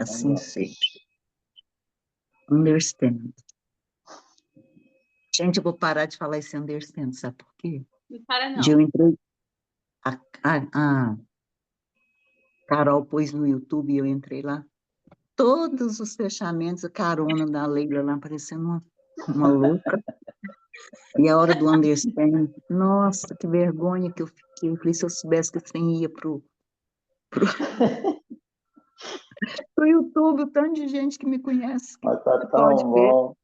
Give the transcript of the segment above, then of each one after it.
assim seja. Understand. Gente, eu vou parar de falar esse understand, sabe por quê? Não para, não. Eu entrei, a Carol pôs no YouTube e eu entrei lá. Todos os fechamentos, a carona da Leila lá, parecendo uma louca. E a hora do understand, nossa, que vergonha que eu fiquei. Eu falei, se eu soubesse que você ia pro YouTube, o tanto de gente que me conhece, que Mas tá pode tão ver. bom,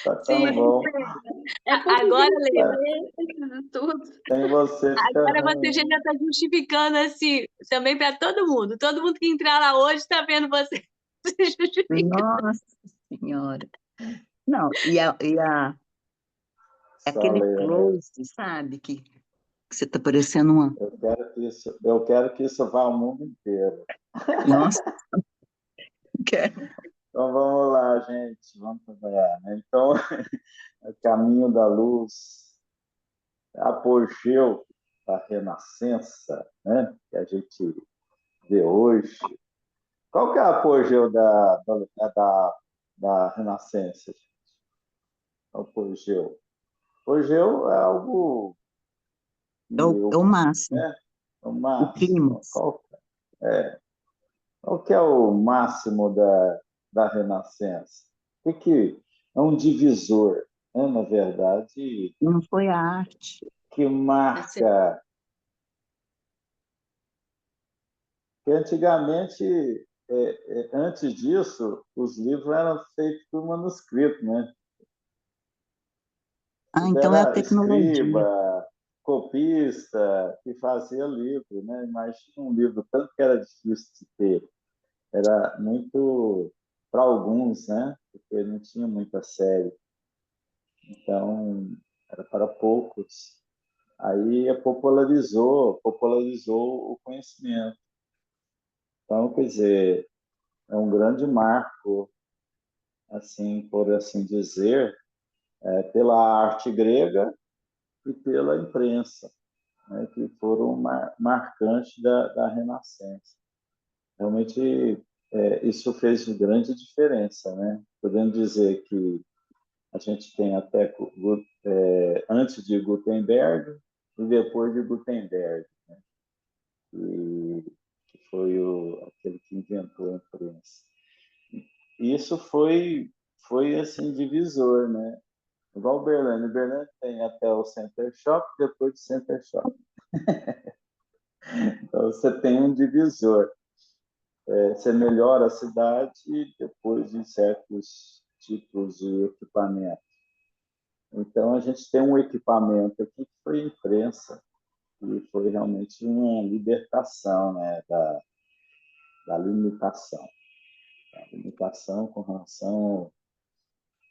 tá Sim, tão bom. agora, É, Leila, tudo. sem você fica Agora você já ruim. está justificando assim, também para todo mundo. Todo mundo que entrar lá hoje está vendo você se justificando. Nossa Senhora. Não, Só aquele Leila mesmo. close, sabe? Que você tá parecendo uma. Eu quero que isso vá ao mundo inteiro. Nossa, quero. Então vamos lá, gente, vamos trabalhar, né? Então, o caminho da luz, apogeu da renascença, né? Que a gente vê hoje. Qual que é o apogeu da renascença, gente? Apogeu. Apogeu é algo que É o máximo, né? O o máximo. clímax. Qual que é o máximo da renascença? O que é um divisor, né? Na verdade, Não foi a arte. que marca que antigamente, antes disso, os livros eram feitos por manuscrito, né? Ah, então é a Era tecnologia. escriba, copista que fazia livro, né? Mas tinha um livro tanto que era difícil de ter, era muito para alguns, né? Porque não tinha muita série, então era para poucos. Aí popularizou o conhecimento. Então, quer dizer, é um grande marco, assim, por assim dizer, pela arte grega e pela imprensa, né, que foram marcantes da Renascença. Realmente, isso fez grande diferença, né? Podemos dizer que a gente tem até antes de Gutenberg e depois de Gutenberg, né? Que foi aquele que inventou a imprensa. E isso foi assim divisor, né? Igual o Berlândia. O Berlândia tem até o Center Shock, depois do Center Shock. Então, você tem um divisor. Você melhora a cidade depois de certos tipos de equipamento. Então, a gente tem um equipamento aqui que foi a imprensa, e foi realmente uma libertação, né, da limitação. A limitação com relação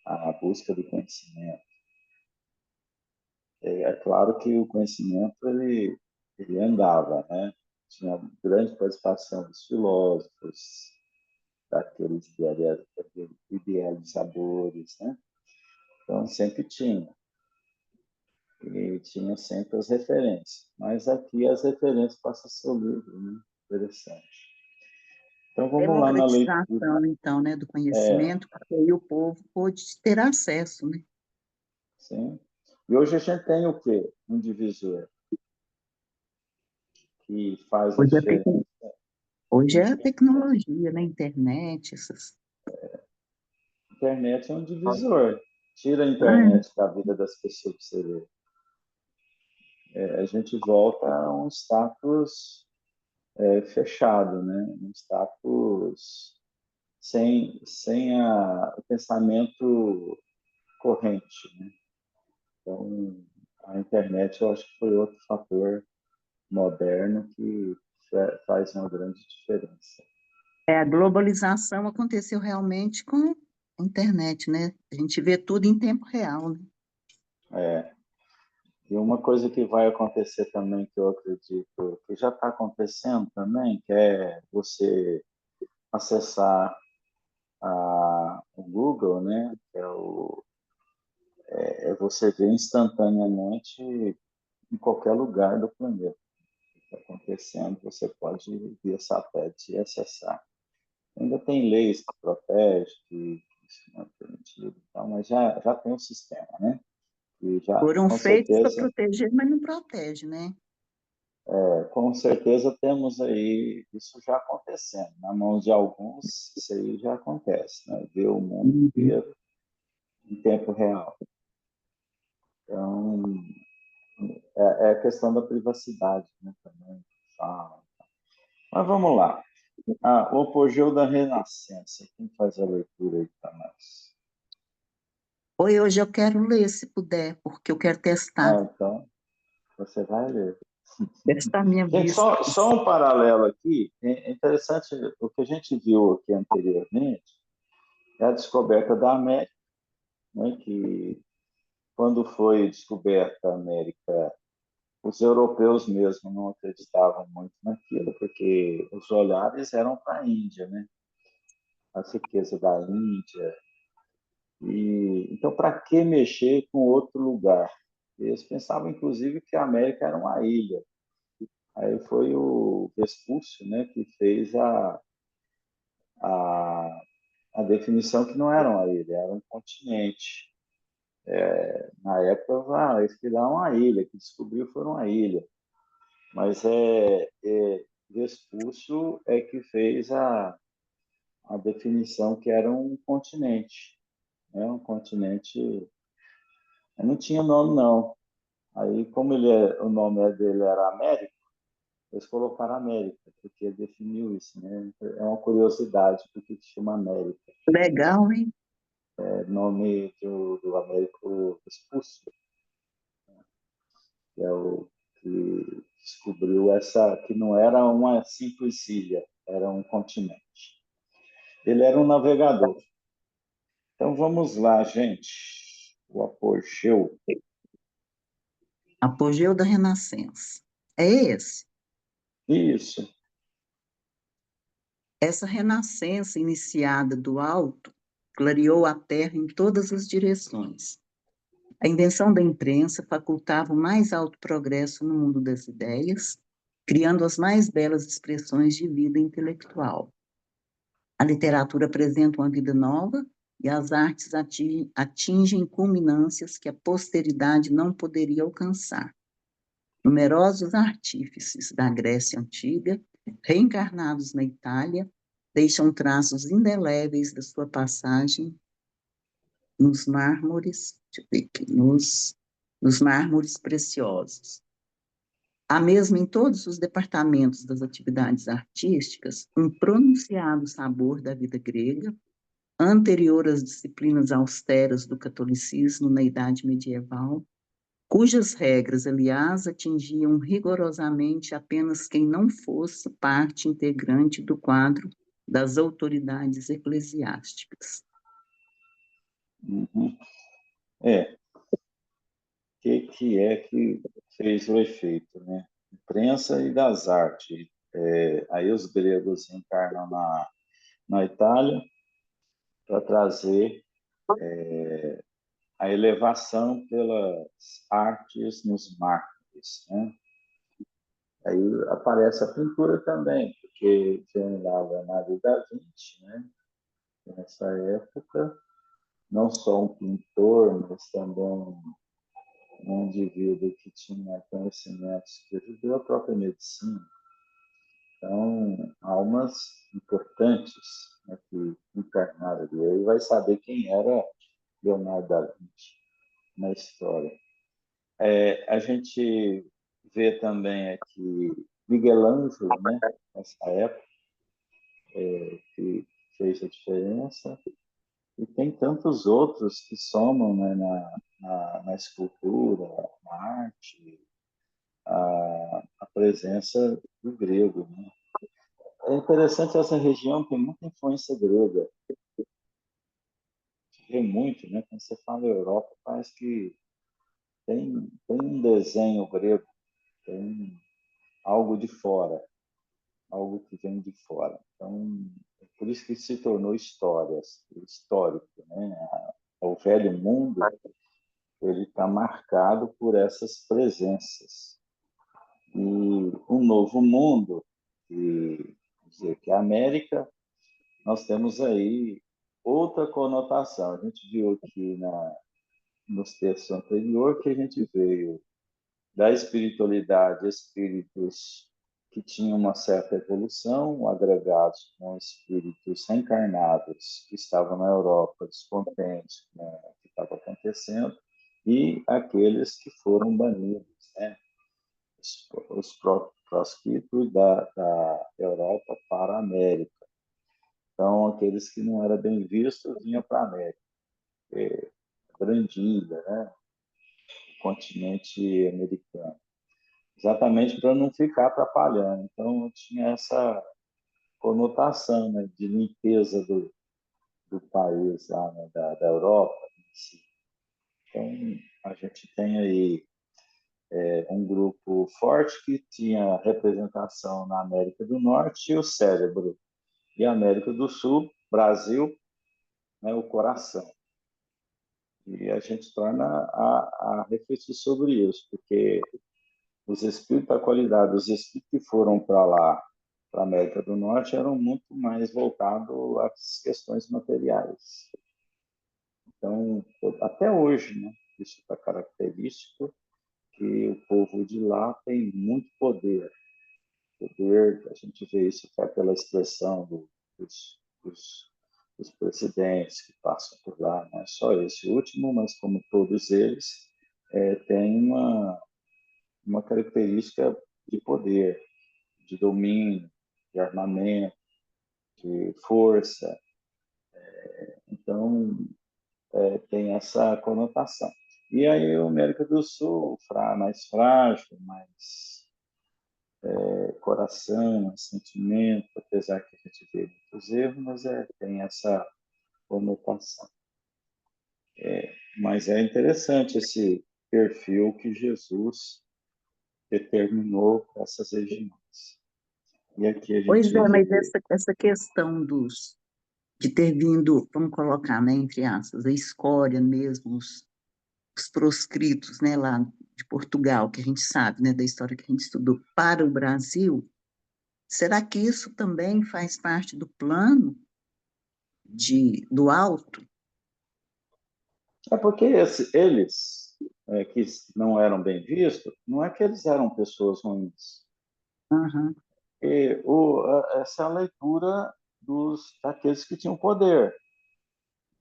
à busca do conhecimento. É claro que o conhecimento ele andava, né? Tinha grande participação dos filósofos, daqueles idealizadores, né? Então, sempre tinha. E tinha sempre as referências. Mas aqui as referências passam a ser o livro, né? Interessante. Então, vamos lá na leitura. Democratização, então, né, do conhecimento, porque aí o povo pôde ter acesso, né? Sim. E hoje a gente tem o quê? Um divisor que faz a Hoje, diferença hoje é a entre tecnologia, né, internet, essas. a internet é um divisor. Tira a Ah, internet da vida das pessoas para você ver. A gente volta a um status fechado, né? Um status sem o pensamento corrente, né? Então, a internet, eu acho que foi outro fator moderno que faz uma grande diferença. a globalização aconteceu realmente com a internet, né? A gente vê tudo em tempo real, né? E uma coisa que vai acontecer também, que eu acredito que já está acontecendo também, que é você acessar o Google, né? Que você ver instantaneamente em qualquer lugar do planeta. O que está acontecendo, você pode via satélite e acessar. Ainda tem leis que protegem, que isso não é permitido, então, mas já tem um sistema, né? E já, Foram com feitos para certeza, proteger, mas não protege, né? com certeza temos aí isso já acontecendo. Na mão de alguns, isso aí já acontece, né? Ver o mundo Uhum. inteiro em tempo real. Então, é a questão da privacidade, né? Também fala. Mas vamos lá. O apogeu da Renascença. Quem faz a leitura aí para nós? Oi, hoje eu quero ler, se puder, porque eu quero testar, Então, você vai ler. testar minha Gente, vista. só um paralelo aqui. É interessante, o que a gente viu aqui anteriormente é a descoberta da América, né? Que quando foi descoberta a América, os europeus mesmo não acreditavam muito naquilo, porque os olhares eram para a Índia, né? A riqueza da Índia. Então, para que mexer com outro lugar? Eles pensavam, inclusive, que a América era uma ilha. Aí foi o Vespúcio, né, que fez a, a definição que não era uma ilha, era um continente. Na época, eles criaram uma ilha, que descobriu foi uma ilha. Mas Vespúcio é que fez a definição que era um continente. Né? Um continente. Não tinha nome, não. Aí, como o nome dele era América, eles colocaram América, porque definiu isso, né? É uma curiosidade, porque se chama América. Legal, hein? É nome do Américo Vespúcio, que é o que descobriu essa, que não era uma simples ilha, era um continente. Ele era um navegador. Então vamos lá, gente. O apogeu. Apogeu da Renascença. É esse. Isso. Essa renascença iniciada do alto clareou a terra em todas as direções. A invenção da imprensa facultava o mais alto progresso no mundo das ideias, criando as mais belas expressões de vida intelectual. A literatura apresenta uma vida nova e as artes atingem culminâncias que a posteridade não poderia alcançar. Numerosos artífices da Grécia Antiga, reencarnados na Itália, deixam traços indeléveis da sua passagem nos mármores, deixa eu ver aqui, nos mármores preciosos. Há mesmo em todos os departamentos das atividades artísticas um pronunciado sabor da vida grega, anterior às disciplinas austeras do catolicismo na Idade Medieval, cujas regras, aliás, atingiam rigorosamente apenas quem não fosse parte integrante do quadro das autoridades eclesiásticas. Uhum. Que é que fez o efeito, né? Imprensa e das artes. Aí os gregos encarnam na Itália para trazer a elevação pelas artes nos mármores, né? Aí aparece a pintura também, porque tem lá o Leonardo da Vinci, né? Nessa época, não só um pintor, mas também um indivíduo que tinha conhecimentos que ajudou a própria medicina. Então, almas importantes, né, que encarnaram ali. Aí vai saber quem era Leonardo da Vinci na história. A gente vê também aqui Miguel Ângelo, né, nessa época, que fez a diferença. E tem tantos outros que somam, né, na escultura, na arte, a presença do grego. Né? É interessante, essa região tem muita influência grega. Vê muito, né? Quando você fala Europa, parece que tem um desenho grego, tem algo de fora, algo que vem de fora. Então, é por isso que se tornou histórico, né? O velho mundo, ele está marcado por essas presenças. E um novo mundo, que, quer dizer, que a América nós temos aí outra conotação. A gente viu aqui nos textos anteriores que a gente veio da espiritualidade, espíritos que tinham uma certa evolução, agregados com espíritos reencarnados que estavam na Europa, descontentes com o que estava acontecendo, e aqueles que foram banidos, né? Os proscritos da Europa para a América. Então, aqueles que não eram bem vistos vinham para a América, a grande ilha, né? O continente americano, exatamente para não ficar atrapalhando. Então, tinha essa conotação, né, de limpeza do país, lá, né, da Europa. Então, a gente tem aí um grupo forte que tinha representação na América do Norte e o cérebro, e a América do Sul, Brasil, né, o coração. E a gente torna a refletir sobre isso, porque os espíritos, a qualidade dos espíritos que foram para lá, para a América do Norte, eram muito mais voltados às questões materiais. Então, até hoje, né, isso é característico, que o povo de lá tem muito poder. Poder, a gente vê isso até pela expressão dos presidentes que passam por lá, não é só esse último, mas como todos eles, tem uma característica de poder, de domínio, de armamento, de força. Então, tem essa conotação. E aí, a América do Sul, mais frágil, mais coração, mais sentimento, apesar que a gente vê muitos erros, mas tem essa conotação. Mas é interessante esse perfil que Jesus determinou para essas regiões. E aqui a Pois gente é, mas vê. essa questão de ter vindo, vamos colocar, né, entre aspas, a escória mesmo, os proscritos, né, lá de Portugal, que a gente sabe, né, da história que a gente estudou, para o Brasil, será que isso também faz parte do plano do alto? É porque eles, que não eram bem vistos, não é que eles eram pessoas ruins. Aham. Essa é a leitura daqueles que tinham poder.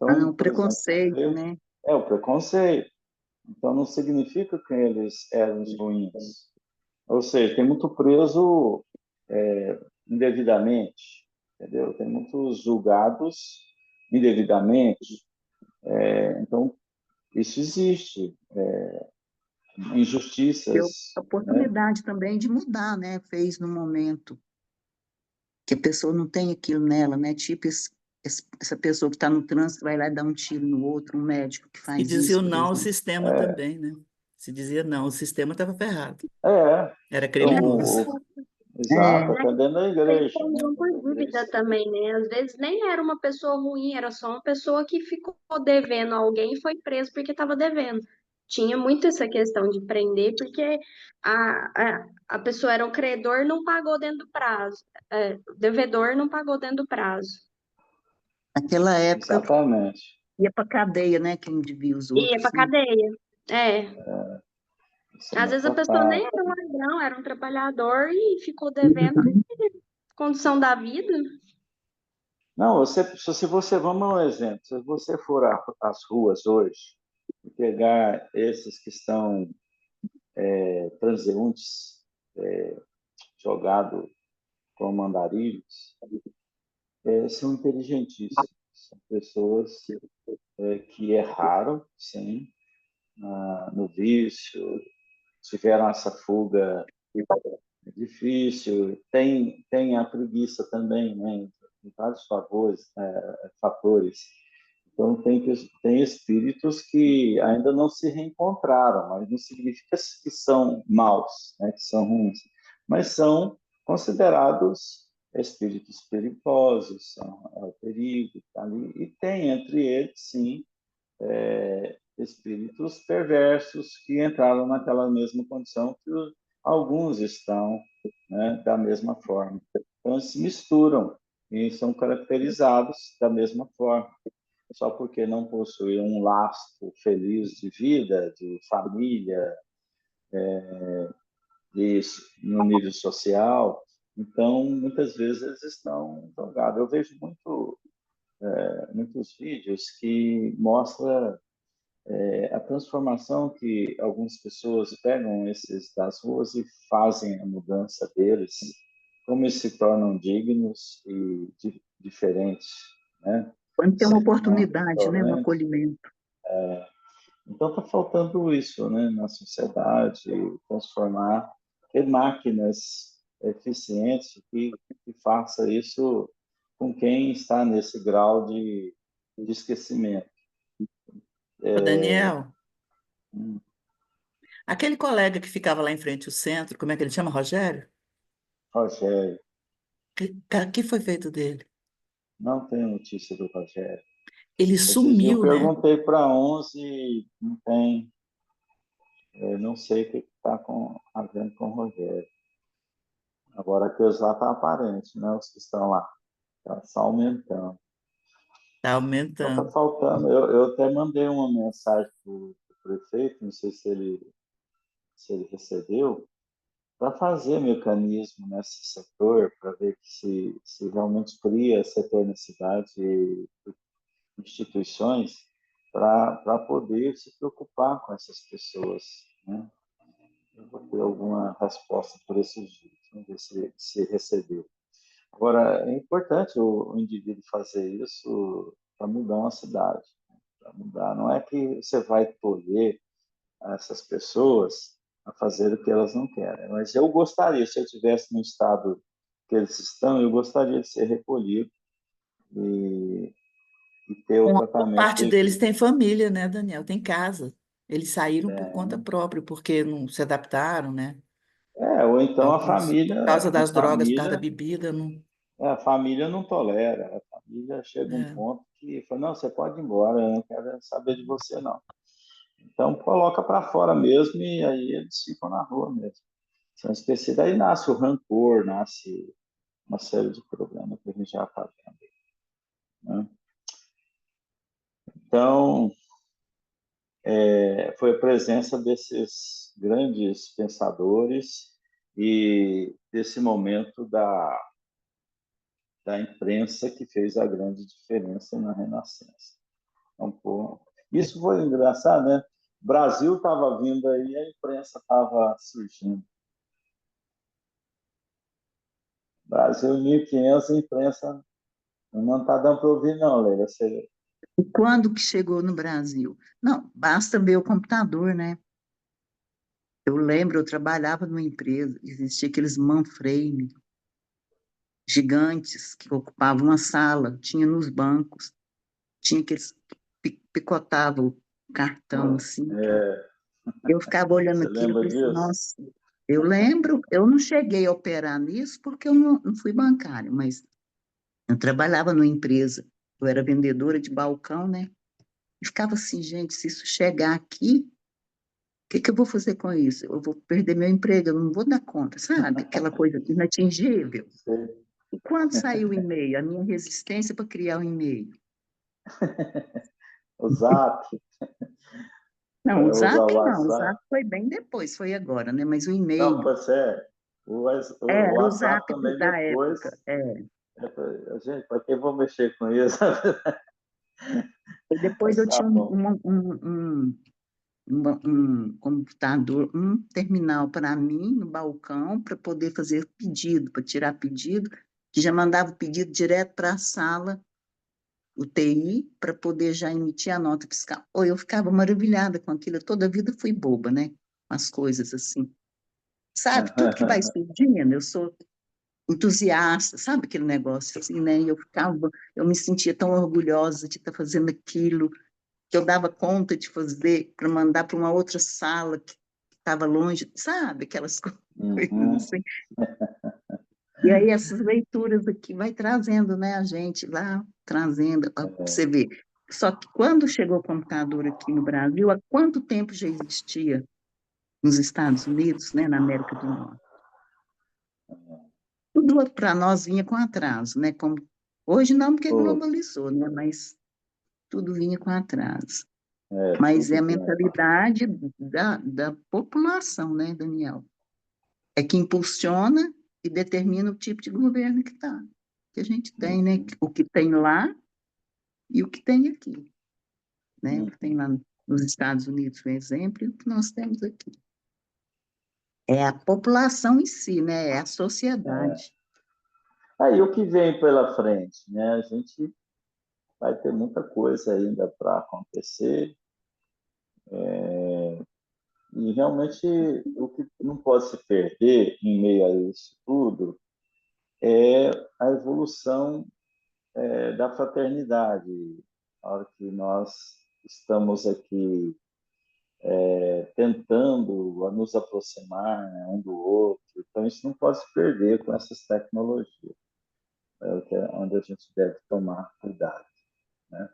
Ah, Então, o por exemplo, preconceito, né? é o preconceito. Então, não significa que eles eram os ruins. Ou seja, tem muito preso indevidamente, entendeu? Tem muitos julgados indevidamente. Então, isso existe. Deu a Injustiças, né? oportunidade também de mudar, né? Fez no momento que a pessoa não tem aquilo nela, né? Tipo essa pessoa que está no trânsito vai lá e dá um tiro no outro, um médico que E faz dizia isso, o por não ao exemplo. sistema também, né? Se dizia não, o sistema estava ferrado. É, Era então, criminoso. exato, É, até dentro da igreja, né? Respondiam Dentro da por dúvida igreja. também, né? Às vezes nem era uma pessoa ruim, era só uma pessoa que ficou devendo a alguém e foi preso porque estava devendo. Tinha muito essa questão de prender, porque a pessoa era o credor, não pagou dentro do prazo. O devedor não pagou dentro do prazo. naquela época Exatamente. ia para cadeia, né? Quem devia os Ia outros, pra né? cadeia. É. Isso é Às muito vezes a pessoa nem fatal. era um ladrão, era um trabalhador e ficou devendo condição da vida. Não, se você, vamos a um exemplo, se você for às ruas hoje e pegar esses que estão transeuntes, jogados como andarilhos, são inteligentíssimos, são pessoas que erraram, sim, no vício, tiveram essa fuga difícil, tem a preguiça também, né? Tem vários fatores. Então, tem espíritos que ainda não se reencontraram, mas não significa que são maus, né? Que são ruins, mas são considerados espíritos perigosos, é o perigo tá ali, e tem entre eles, sim, espíritos perversos que entraram naquela mesma condição que alguns estão, né, da mesma forma. Então, se misturam. e são caracterizados da mesma forma. Só porque não possuem um lastro feliz de vida, de família, no nível social, então muitas vezes eles estão jogados. Eu vejo muitos vídeos que mostram a transformação que algumas pessoas pegam esses das ruas e fazem a mudança deles, como eles se tornam dignos e diferentes, né? Quando tem uma Seja num oportunidade, né, um restaurante. acolhimento. Então está faltando isso, né, na sociedade, transformar, ter máquinas eficientes que faça isso com quem está nesse grau de esquecimento. Ô, Daniel, Hum, aquele colega que ficava lá em frente ao centro, como é que ele chama? Rogério? Rogério, Que foi feito dele? não tem notícia do Rogério. Ele Esses dias eu sumiu, né? perguntei para uns e não tem, não sei o que está havendo com o Rogério. Agora aqueles lá está aparente, né? Os que estão lá, está só aumentando. Tá Então está aumentando. faltando. Eu até mandei uma mensagem para o prefeito, não sei se ele recebeu, para fazer mecanismo nesse setor, para ver que se realmente cria setor na cidade e instituições para poder se preocupar com essas pessoas, né? Eu vou ter alguma resposta por esses dias, vamos ver se recebeu. Agora, é importante o indivíduo fazer isso para mudar uma cidade, para mudar. Não é que você vai tolher essas pessoas a fazer o que elas não querem, mas eu gostaria, se eu estivesse no estado que eles estão, eu gostaria de ser recolhido e, e ter o Uma boa tratamento parte deles devido. tem família, né, Daniel? Tem casa. Eles saíram por conta própria, porque não se adaptaram, né? Ou então a Alguns, por causa família, das drogas, por causa da bebida, não. a família não tolera, a família chega a um É. ponto que fala, não, você pode ir embora, eu não quero saber de você, não. Então, coloca para fora mesmo e aí eles ficam na rua mesmo. São esquecidos. Aí nasce o rancor, nasce uma série de problemas que a gente já está vendo, né? Então, foi a presença desses grandes pensadores e desse momento da imprensa que fez a grande diferença na Renascença. Então, pô, isso foi engraçado, né? O Brasil estava vindo aí, a imprensa estava surgindo. Brasil 1500, a imprensa não está dando para ouvir, não, Leila. Você... E quando que chegou no Brasil? Não, basta ver o computador, né? Eu lembro, eu trabalhava numa empresa, existia aqueles mainframe gigantes que ocupavam uma sala, tinha nos bancos, tinha aqueles que picotavam o cartão assim. É, Eu ficava olhando você aquilo e lembra falei assim, disso? nossa, eu lembro, eu não cheguei a operar nisso porque eu não fui bancário, mas eu trabalhava numa empresa, eu era vendedora de balcão, né? E ficava assim, gente, se isso chegar aqui, o que que eu vou fazer com isso? Eu vou perder meu emprego, eu não vou dar conta, sabe? Aquela coisa inatingível. Você... E quando saiu o e-mail? A minha resistência para criar o e-mail. O Zap, Não, o para usar Zap o não, o Zap WhatsApp. foi bem depois, foi agora, né? Mas o Não, e-mail, pois é. O era o Zap WhatsApp também da depois. época. Gente, para que vou mexer com isso? E depois Mas eu tá tinha bom. um computador, um terminal para mim no balcão para poder fazer pedido, para tirar pedido, que já mandava o pedido direto para a sala, o TI, para poder já emitir a nota fiscal. Ou eu ficava maravilhada com aquilo, toda a vida fui boba, né? Com as coisas assim. Sabe, tudo que vai surgindo, eu sou entusiasta, sabe aquele negócio assim, né? E eu me sentia tão orgulhosa de estar fazendo aquilo, que eu dava conta de fazer para mandar para uma outra sala que estava longe, sabe? Aquelas coisas Uhum. assim. E aí essas leituras aqui vai trazendo, né, a gente lá, trazendo, para você ver. Só que quando chegou o computador aqui no Brasil, há quanto tempo já existia nos Estados Unidos, né, na América do Norte? Tudo para nós vinha com atraso, né, como Hoje não, porque Pô, globalizou, né? Mas tudo vinha com atraso. é, Mas é tudo a bem. mentalidade da população, né, Daniel? É que impulsiona e determina o tipo de governo que a gente tem, né? Uhum, O que tem lá e o que tem aqui, né? O que tem uhum. lá nos Estados Unidos, por exemplo, e o que nós temos aqui. É a população em si, né? É a É. sociedade. Aí o que vem pela frente, né? A gente vai ter muita coisa ainda para acontecer e realmente o que não pode se perder em meio a isso tudo é a evolução da fraternidade. A hora que nós estamos aqui tentando nos aproximar, né, um do outro, então isso não pode se perder com essas tecnologias, onde a gente deve tomar cuidado, né?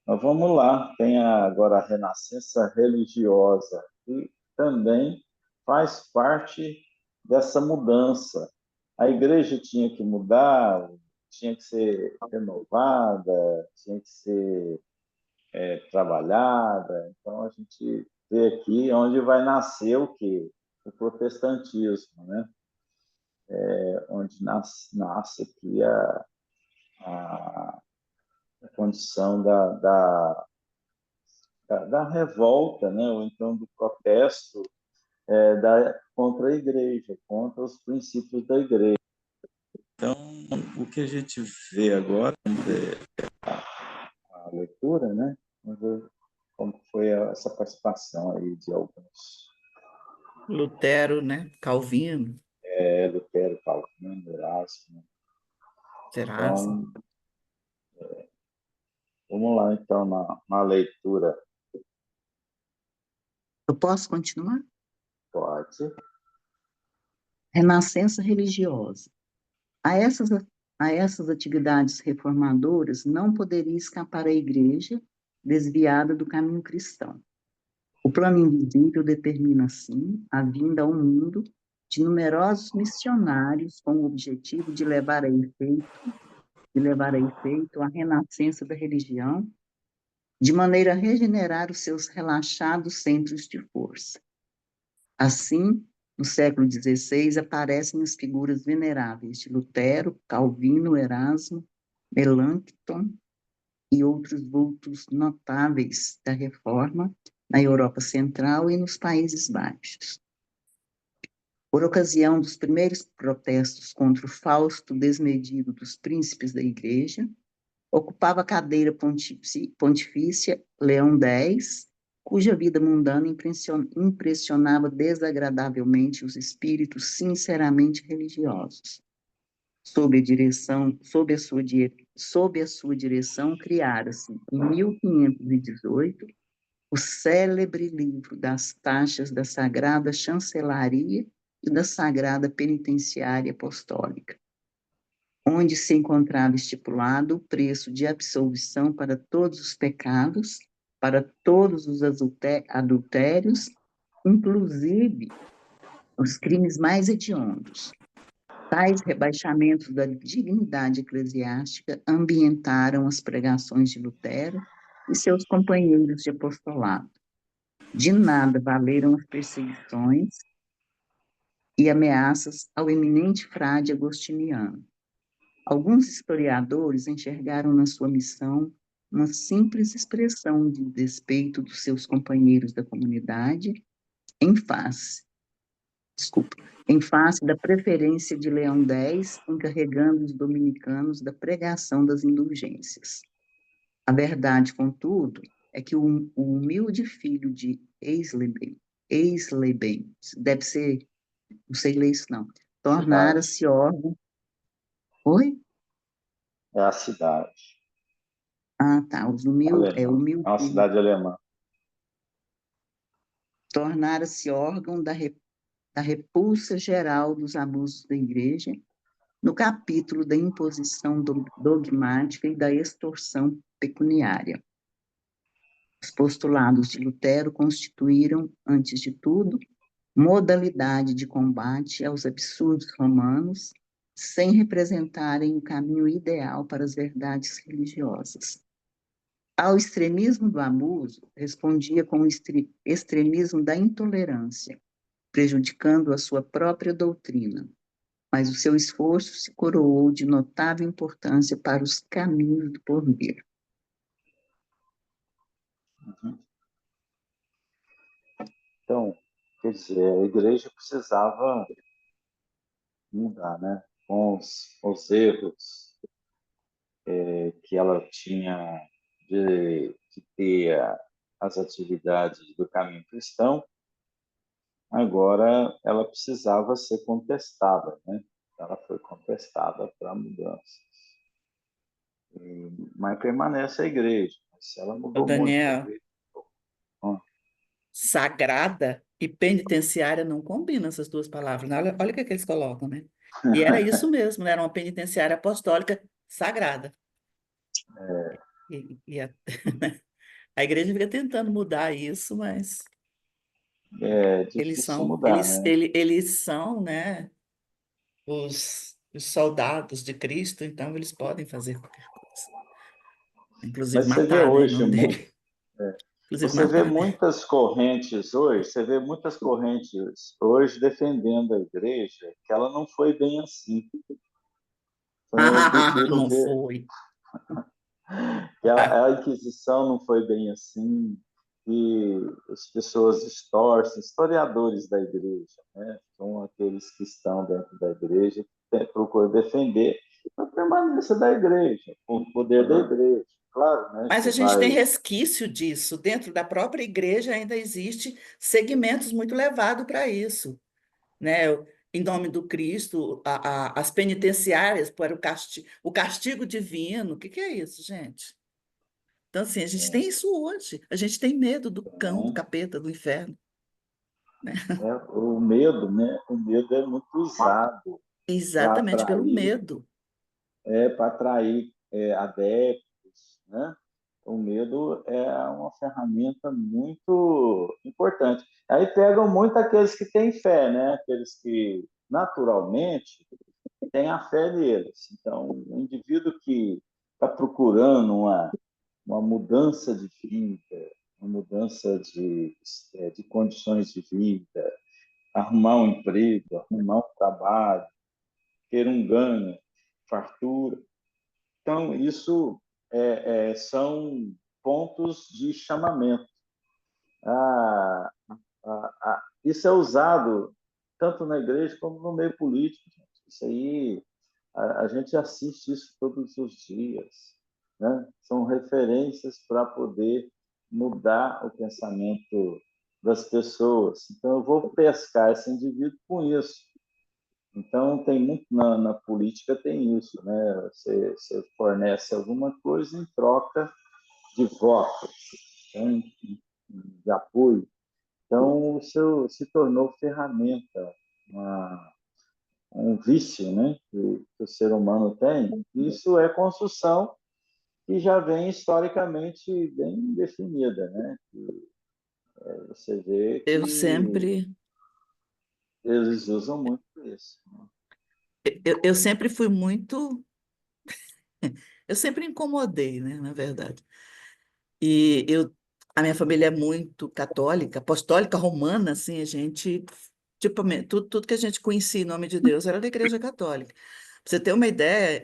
Mas vamos lá, tem agora a renascença religiosa, que também faz parte dessa mudança. A igreja tinha que mudar, tinha que ser renovada, tinha que ser trabalhada. Então a gente vê aqui onde vai nascer o quê? O protestantismo, né? Onde nasce aqui a condição da revolta, né? Ou então do protesto contra a igreja, contra os princípios da igreja. Então, o que a gente vê agora, a leitura, né? Vamos ver como foi essa participação aí de alguns Lutero, né? Calvino, Lutero, Calvino, Erasmo. Erasmo. Então, vamos lá, então, na leitura. Eu posso continuar? Pode. Renascença religiosa. A essas, a essas atividades reformadoras não poderia escapar a igreja desviada do caminho cristão. O plano invisível determina, assim, a vinda ao mundo de numerosos missionários com o objetivo de levar a efeito a renascença da religião, de maneira a regenerar os seus relaxados centros de força. Assim, no século XVI, aparecem as figuras veneráveis de Lutero, Calvino, Erasmo, Melanchthon e outros vultos notáveis da Reforma na Europa Central e nos Países Baixos. Por ocasião dos primeiros protestos contra o fausto desmedido dos príncipes da Igreja, ocupava a cadeira pontifícia Leão X, cuja vida mundana impressionava desagradavelmente os espíritos sinceramente religiosos. Sob a sua direção, criara-se, em 1518, o célebre livro das taxas da Sagrada Chancelaria e da Sagrada Penitenciária Apostólica, onde se encontrava estipulado o preço de absolvição para todos os pecados, para todos os adultérios, inclusive os crimes mais hediondos. Tais rebaixamentos da dignidade eclesiástica ambientaram as pregações de Lutero e seus companheiros de apostolado. De nada valeram as perseguições e ameaças ao eminente frade agostiniano. Alguns historiadores enxergaram na sua missão uma simples expressão de despeito dos seus companheiros da comunidade em face, desculpa, em face da preferência de Leão X, encarregando os dominicanos da pregação das indulgências. A verdade, contudo, é que o humilde filho de Eisleben, deve ser, não sei ler isso não, Cidade. tornara-se órgão. Oi? É a cidade. Ah, tá. Alemã. Humilde É uma filho cidade alemã. tornara-se órgão da repulsa geral dos abusos da Igreja, no capítulo da imposição dogmática e da extorsão pecuniária. Os postulados de Lutero constituíram, antes de tudo, modalidade de combate aos absurdos romanos, sem representarem o caminho ideal para as verdades religiosas. Ao extremismo do abuso, respondia com o extremismo da intolerância, prejudicando a sua própria doutrina, mas o seu esforço se coroou de notável importância para os caminhos do porvir. Então, quer dizer, a igreja precisava mudar, né? Com os erros que ela tinha de ter as atividades do caminho cristão, agora ela precisava ser contestada, né? Ela foi contestada para mudanças. Mas permanece a igreja. Se ela Ô, mudou muito a Daniel, igreja. Ó, sagrada e penitenciária não combinam essas duas palavras, né? Olha o que eles colocam, né? E era isso mesmo, né? Era uma penitenciária apostólica sagrada. E a igreja fica tentando mudar isso, mas é eles difícil são, mudar, né? eles são, né, os soldados de Cristo, então eles podem fazer qualquer coisa. Inclusive Mas você vê matar, né, em hoje nome muito, dele. Inclusive você vê matar, né? muitas correntes hoje, você vê muitas correntes hoje defendendo a igreja, que ela não foi bem assim. Então, eu prefiro Não ver foi. que Ah, a Inquisição não foi bem assim, que as pessoas distorcem, historiadores da igreja, né? São aqueles que estão dentro da igreja, que procuram defender a permanência da igreja, o poder da igreja. Claro, né, mas que a gente tem vai. resquício disso. Dentro da própria igreja ainda existe segmentos muito levados para isso, né? Em nome do Cristo, as penitenciárias para o castigo divino. O que é isso, gente? Então, assim, a gente tem isso hoje. A gente tem medo do cão, do Né? capeta, do inferno, né? O medo, né? O medo é muito usado para Exatamente pelo atrair, medo. adeptos, né? O medo é uma ferramenta muito importante. Aí pegam muito aqueles que têm fé, né? Aqueles que naturalmente têm a fé neles. Então, o indivíduo que está procurando uma mudança de vida, uma mudança de condições de vida, arrumar um emprego, arrumar um trabalho, ter um ganho, fartura. Então, isso são pontos de chamamento. Ah, isso é usado tanto na igreja como no meio político. Gente. Isso aí, a gente assiste isso todos os dias. Né? São referências para poder mudar o pensamento das pessoas. Então, eu vou pescar esse indivíduo com isso. Então, tem muito na política, tem isso, né? Você fornece alguma coisa em troca de voto, né? De apoio. Então, isso se tornou ferramenta, um vício, né? Que o ser humano tem. Isso é construção que já vem historicamente bem definida, né? Você vê Eu que sempre, eles usam muito isso. Né? eu sempre fui muito, eu sempre incomodei, né, na verdade. A minha família é muito católica, apostólica, romana, assim, a gente, tipo, tudo que a gente conhecia em nome de Deus era da Igreja Católica. Pra você ter uma ideia,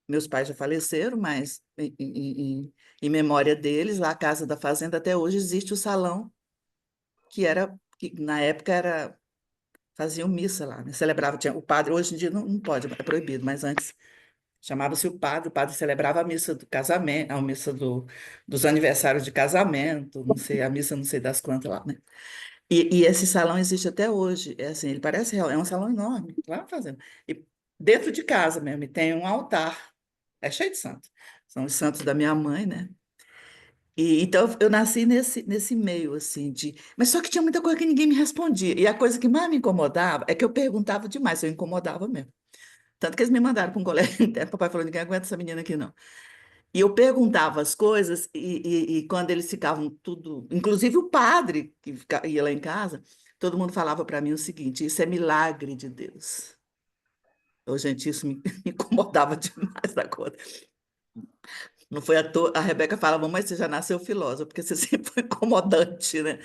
meus pais já faleceram, mas em memória deles, lá a Casa da Fazenda, até hoje existe o salão que na época faziam missa lá, né? Celebrava, tinha o padre, hoje em dia não pode, é proibido, mas antes chamava-se o padre celebrava a missa do casamento, a missa dos aniversários de casamento, não sei, a missa não sei das quantas lá, né? E esse salão existe até hoje, é assim, ele parece real, é um salão enorme, lá na fazenda. E dentro de casa mesmo, e tem um altar, é cheio de santos. São os santos da minha mãe, né? E, então eu nasci nesse meio, assim, Mas só que tinha muita coisa que ninguém me respondia. E a coisa que mais me incomodava é que eu perguntava demais, eu incomodava mesmo. Tanto que eles me mandaram para um colégio interno, papai falou, ninguém aguenta essa menina aqui, não. E eu perguntava as coisas, e quando eles ficavam tudo... Inclusive o padre, que ia lá em casa, todo mundo falava para mim o seguinte, isso é milagre de Deus. Ô, gente, isso me me incomodava demais da conta. Não foi à toa, a Rebeca fala, mamãe, você já nasceu filósofa, porque você sempre foi incomodante, né?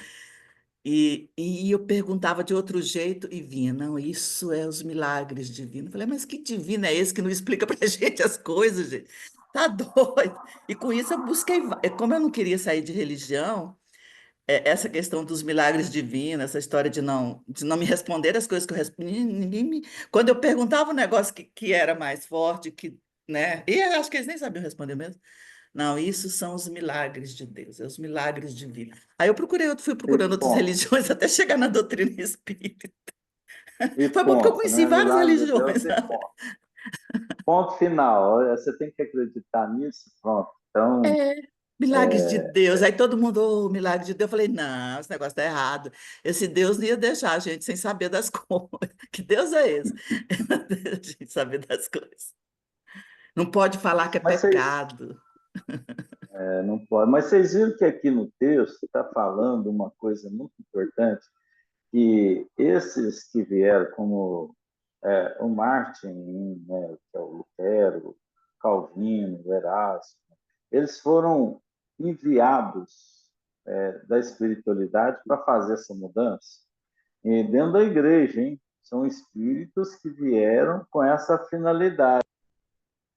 E eu perguntava de outro jeito e vinha, não, isso é os milagres divinos. Eu falei, mas que divino é esse que não explica pra gente as coisas, gente? Tá doido? E com isso eu busquei, como eu não queria sair de religião, essa questão dos milagres divinos, essa história de não me responder as coisas que eu respondi, ninguém me... Quando eu perguntava um negócio que era mais forte, que, né? E eu acho que eles nem sabiam responder mesmo. Não, isso são os milagres de Deus, é os milagres divinos. Aí eu procurei, fui E procurando outras ponto. religiões até chegar na doutrina espírita. E Foi bom porque eu ponto, conheci né? várias Milagre de religiões. Deus e ponto. Ponto final. Olha, você tem que acreditar nisso, pronto. Então, É, milagres de Deus. Aí todo mundo, oh, milagre de Deus. Eu falei, não, esse negócio está errado. Esse Deus não ia deixar a gente sem saber das coisas. Que Deus é esse? Não deixa a gente saber das coisas. Não pode falar que é mas vocês, pecado. não pode. Mas vocês viram que aqui no texto está falando uma coisa muito importante, que esses que vieram, como o Martin, né, que é o Lutero, Calvino, o Erasmo, eles foram enviados da espiritualidade para fazer essa mudança. E dentro da igreja, hein? São espíritos que vieram com essa finalidade.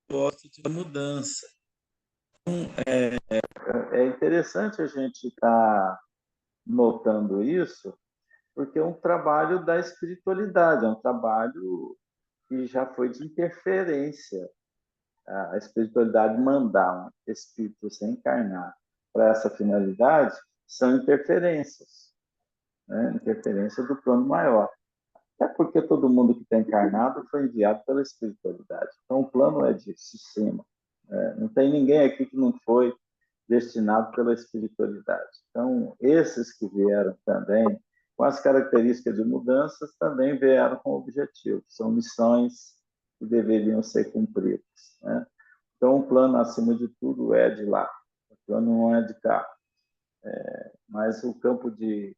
Gosto de mudança. É interessante a gente estar notando isso, porque é um trabalho da espiritualidade, é um trabalho que já foi de interferência. A espiritualidade mandar um espírito se encarnar para essa finalidade são interferências, né? Interferência do plano maior. É porque todo mundo que está encarnado foi enviado pela espiritualidade. Então, o plano é de cima. Não tem ninguém aqui que não foi destinado pela espiritualidade. Então, esses que vieram também, com as características de mudanças, também vieram com objetivos. São missões que deveriam ser cumpridas, né? Então, o plano, acima de tudo, é de lá. O plano não é de cá. Mas o campo de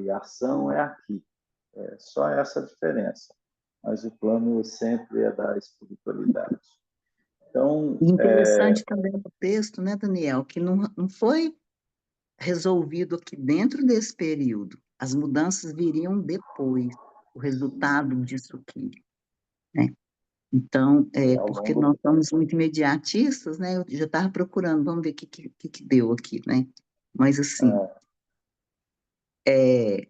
ação é aqui. É só essa a diferença. Mas o plano sempre é da espiritualidade. Então, E interessante também no texto, né, Daniel, que não foi resolvido aqui dentro desse período. As mudanças viriam depois, o resultado disso aqui, né? Então, ao porque longo nós do somos muito imediatistas, né? Eu já estava procurando, vamos ver o que deu aqui, né? Mas, assim, é,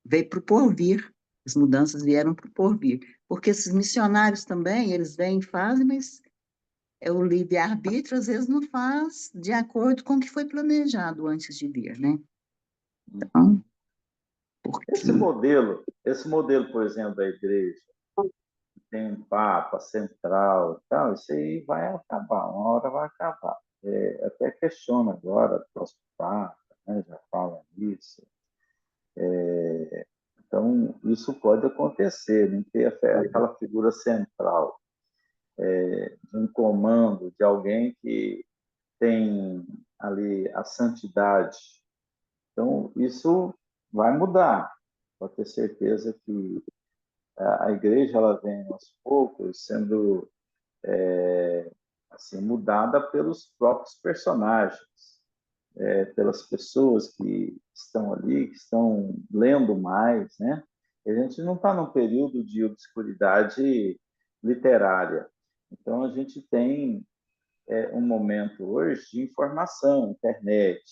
veio para o porvir, as mudanças vieram para o porvir. Porque esses missionários também, eles vêm e fazem, mas o livre-arbítrio às vezes não faz de acordo com o que foi planejado antes de vir, né? Então, porque esse modelo, por exemplo, da igreja, tem um papa central e tal, isso aí vai acabar, uma hora vai acabar. Até questiona agora o próximo papa, né, já fala nisso. Então, isso pode acontecer, não ter aquela figura central de um comando, de alguém que tem ali a santidade. Então, isso vai mudar. Pode ter certeza que a igreja ela vem aos poucos sendo assim mudada pelos próprios personagens, pelas pessoas que estão ali, que estão lendo mais, né? A gente não está num período de obscuridade literária. Então, a gente tem um momento hoje de informação, internet,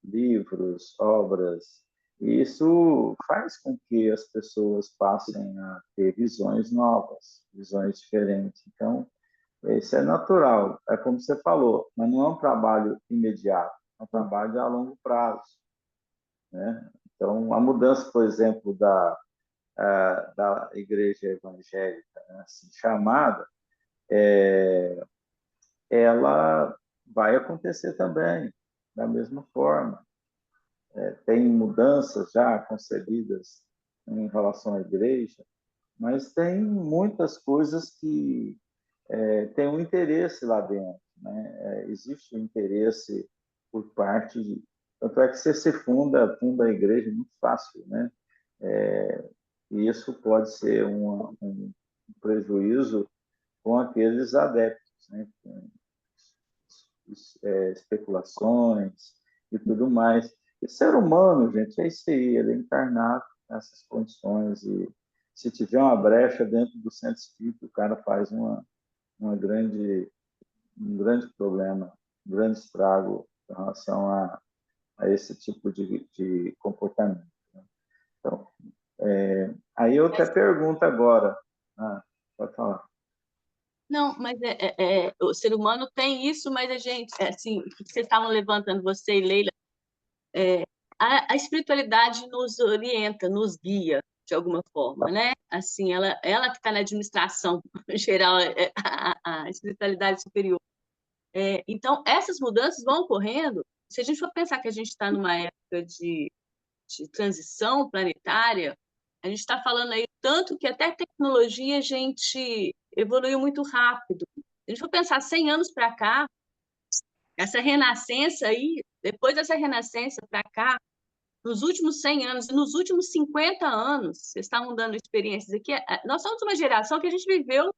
livros, obras, e isso faz com que as pessoas passem a ter visões novas, visões diferentes. Então, isso é natural, é como você falou, mas não é um trabalho imediato, é um trabalho a longo prazo, né? Então, a mudança, por exemplo, da igreja evangélica, né, assim, chamada, ela vai acontecer também, da mesma forma. Tem mudanças já concebidas em relação à igreja, mas tem muitas coisas que têm um interesse lá dentro, né? Existe um interesse por parte de... Tanto é que você se funda a igreja muito fácil, né? E isso pode ser prejuízo com aqueles adeptos, né? Com especulações e tudo mais. E ser humano, gente, é isso aí, ele é encarnado nessas condições e se tiver uma brecha dentro do centro espírita, o cara faz um grande problema, um grande estrago em relação a esse tipo de comportamento. Então, aí eu até pergunto agora, pode falar. Não, mas o ser humano tem isso, mas a gente, assim, o que vocês estavam levantando, você e Leila, a espiritualidade nos orienta, nos guia, de alguma forma, né? Assim, ela que está na administração geral, a espiritualidade superior. Então, essas mudanças vão ocorrendo. Se a gente for pensar que a gente está numa época de transição planetária, a gente está falando aí tanto que até a tecnologia a gente evoluiu muito rápido. Se a gente for pensar 100 anos para cá, essa renascença aí, depois dessa renascença para cá, nos últimos 100 anos e nos últimos 50 anos, vocês estavam dando experiências aqui, nós somos uma geração que a gente viveu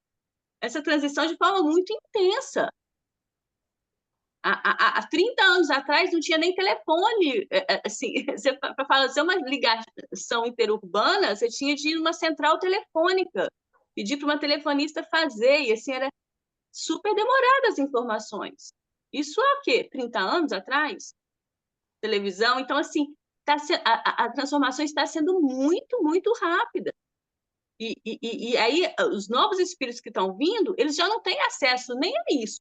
essa transição de forma muito intensa. Há 30 anos atrás não tinha nem telefone, assim, para fazer uma ligação interurbana, você tinha de ir numa central telefônica, pedir para uma telefonista fazer, e assim, era super demorada as informações. Isso há o quê? 30 anos atrás? Televisão, então, assim, a transformação está sendo muito, muito rápida. E aí, os novos espíritos que estão vindo, eles já não têm acesso nem a isso,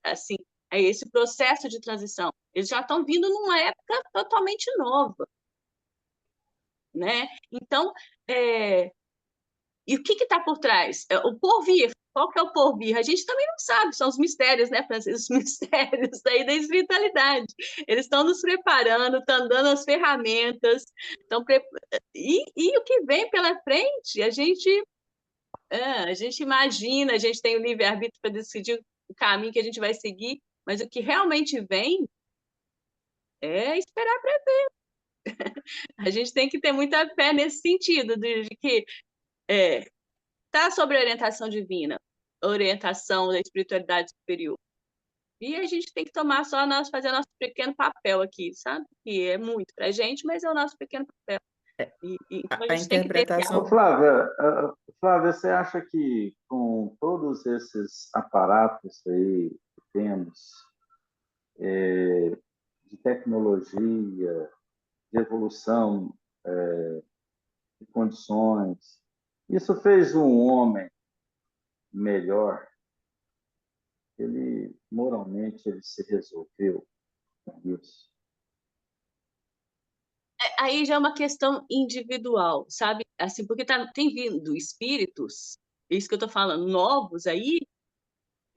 assim, a esse processo de transição. Eles já estão vindo numa época totalmente nova, né? Então, e o que está por trás? O porvir. Qual que é o porvir? A gente também não sabe, são os mistérios, né, Francisco? Os mistérios aí da espiritualidade. Eles estão nos preparando, estão dando as ferramentas, e o que vem pela frente, a gente imagina, a gente tem o livre-arbítrio para decidir o caminho que a gente vai seguir, mas o que realmente vem é esperar para ver. A gente tem que ter muita fé nesse sentido, de que está sob a orientação divina, orientação da espiritualidade superior. E a gente tem que tomar só fazer o nosso pequeno papel aqui, sabe? Que é muito para a gente, mas é o nosso pequeno papel. Então a A gente tem que ter esse interpretação. Flávia, você acha que com todos esses aparatos aí que temos, de tecnologia, de evolução, de condições, isso fez um homem melhor? Ele, moralmente, ele se resolveu com isso? Aí já é uma questão individual, sabe? Assim, porque tem vindo espíritos, isso que eu estou falando, novos aí,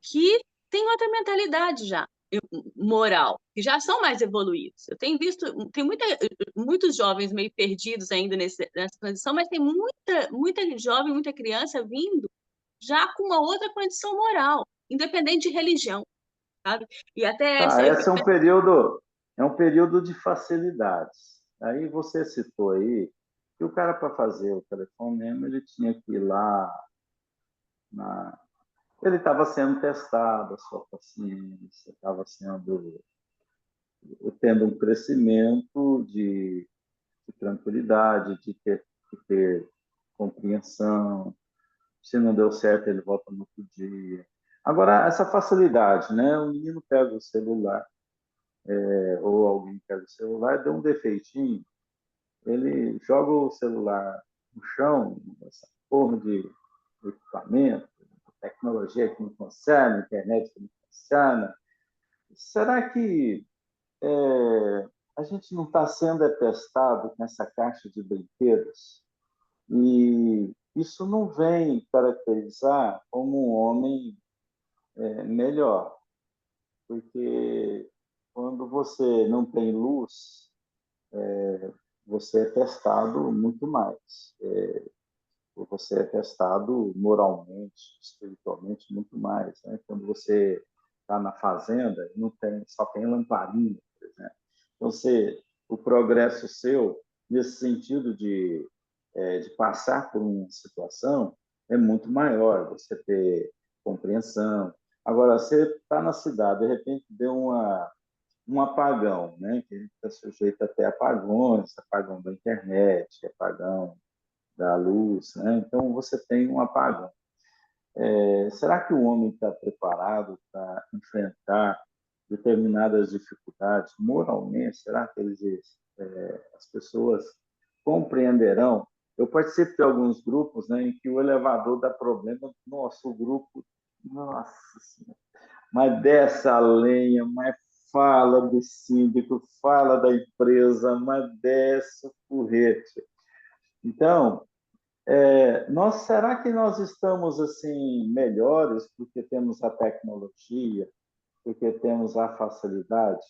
que têm outra mentalidade já, moral, que já são mais evoluídos. Eu tenho visto, tem muitos jovens meio perdidos ainda nessa transição, mas tem muita jovem, muita criança vindo já com uma outra condição moral, independente de religião, sabe? E até essa... Esse é um período de facilidades. Aí você citou aí que o cara, para fazer o telefonema, ele tinha que ir lá ele estava sendo testado, a sua paciência, estava tendo um crescimento de tranquilidade, de ter compreensão. Se não deu certo, ele volta no outro dia. Agora, essa facilidade, né? O menino pega o celular, ou alguém pega o celular, deu um defeitinho, ele joga o celular no chão, essa porra de equipamento, tecnologia que não funciona, internet que não funciona. Será que a gente não está sendo testado nessa caixa de brinquedos? E isso não vem caracterizar como um homem melhor, porque quando você não tem luz, você é testado muito mais. Você é testado moralmente, espiritualmente, muito mais. Né? Quando você está na fazenda, não tem, só tem lamparina, por exemplo. Então, o progresso seu, nesse sentido de passar por uma situação, é muito maior, você ter compreensão. Agora, você está na cidade, de repente deu um apagão, né? Que a gente está sujeito até apagões, apagão da internet, apagão da luz, né? Então, você tem um apagão. Será que o homem está preparado para enfrentar determinadas dificuldades moralmente? Será que as pessoas compreenderão? Eu participo de alguns grupos, né, em que o elevador dá problema. Nossa, o grupo, nossa senhora, mas desce a lenha, mas fala do síndico, fala da empresa, mas desce o porrete. Então, será que nós estamos assim melhores porque temos a tecnologia, porque temos a facilidade?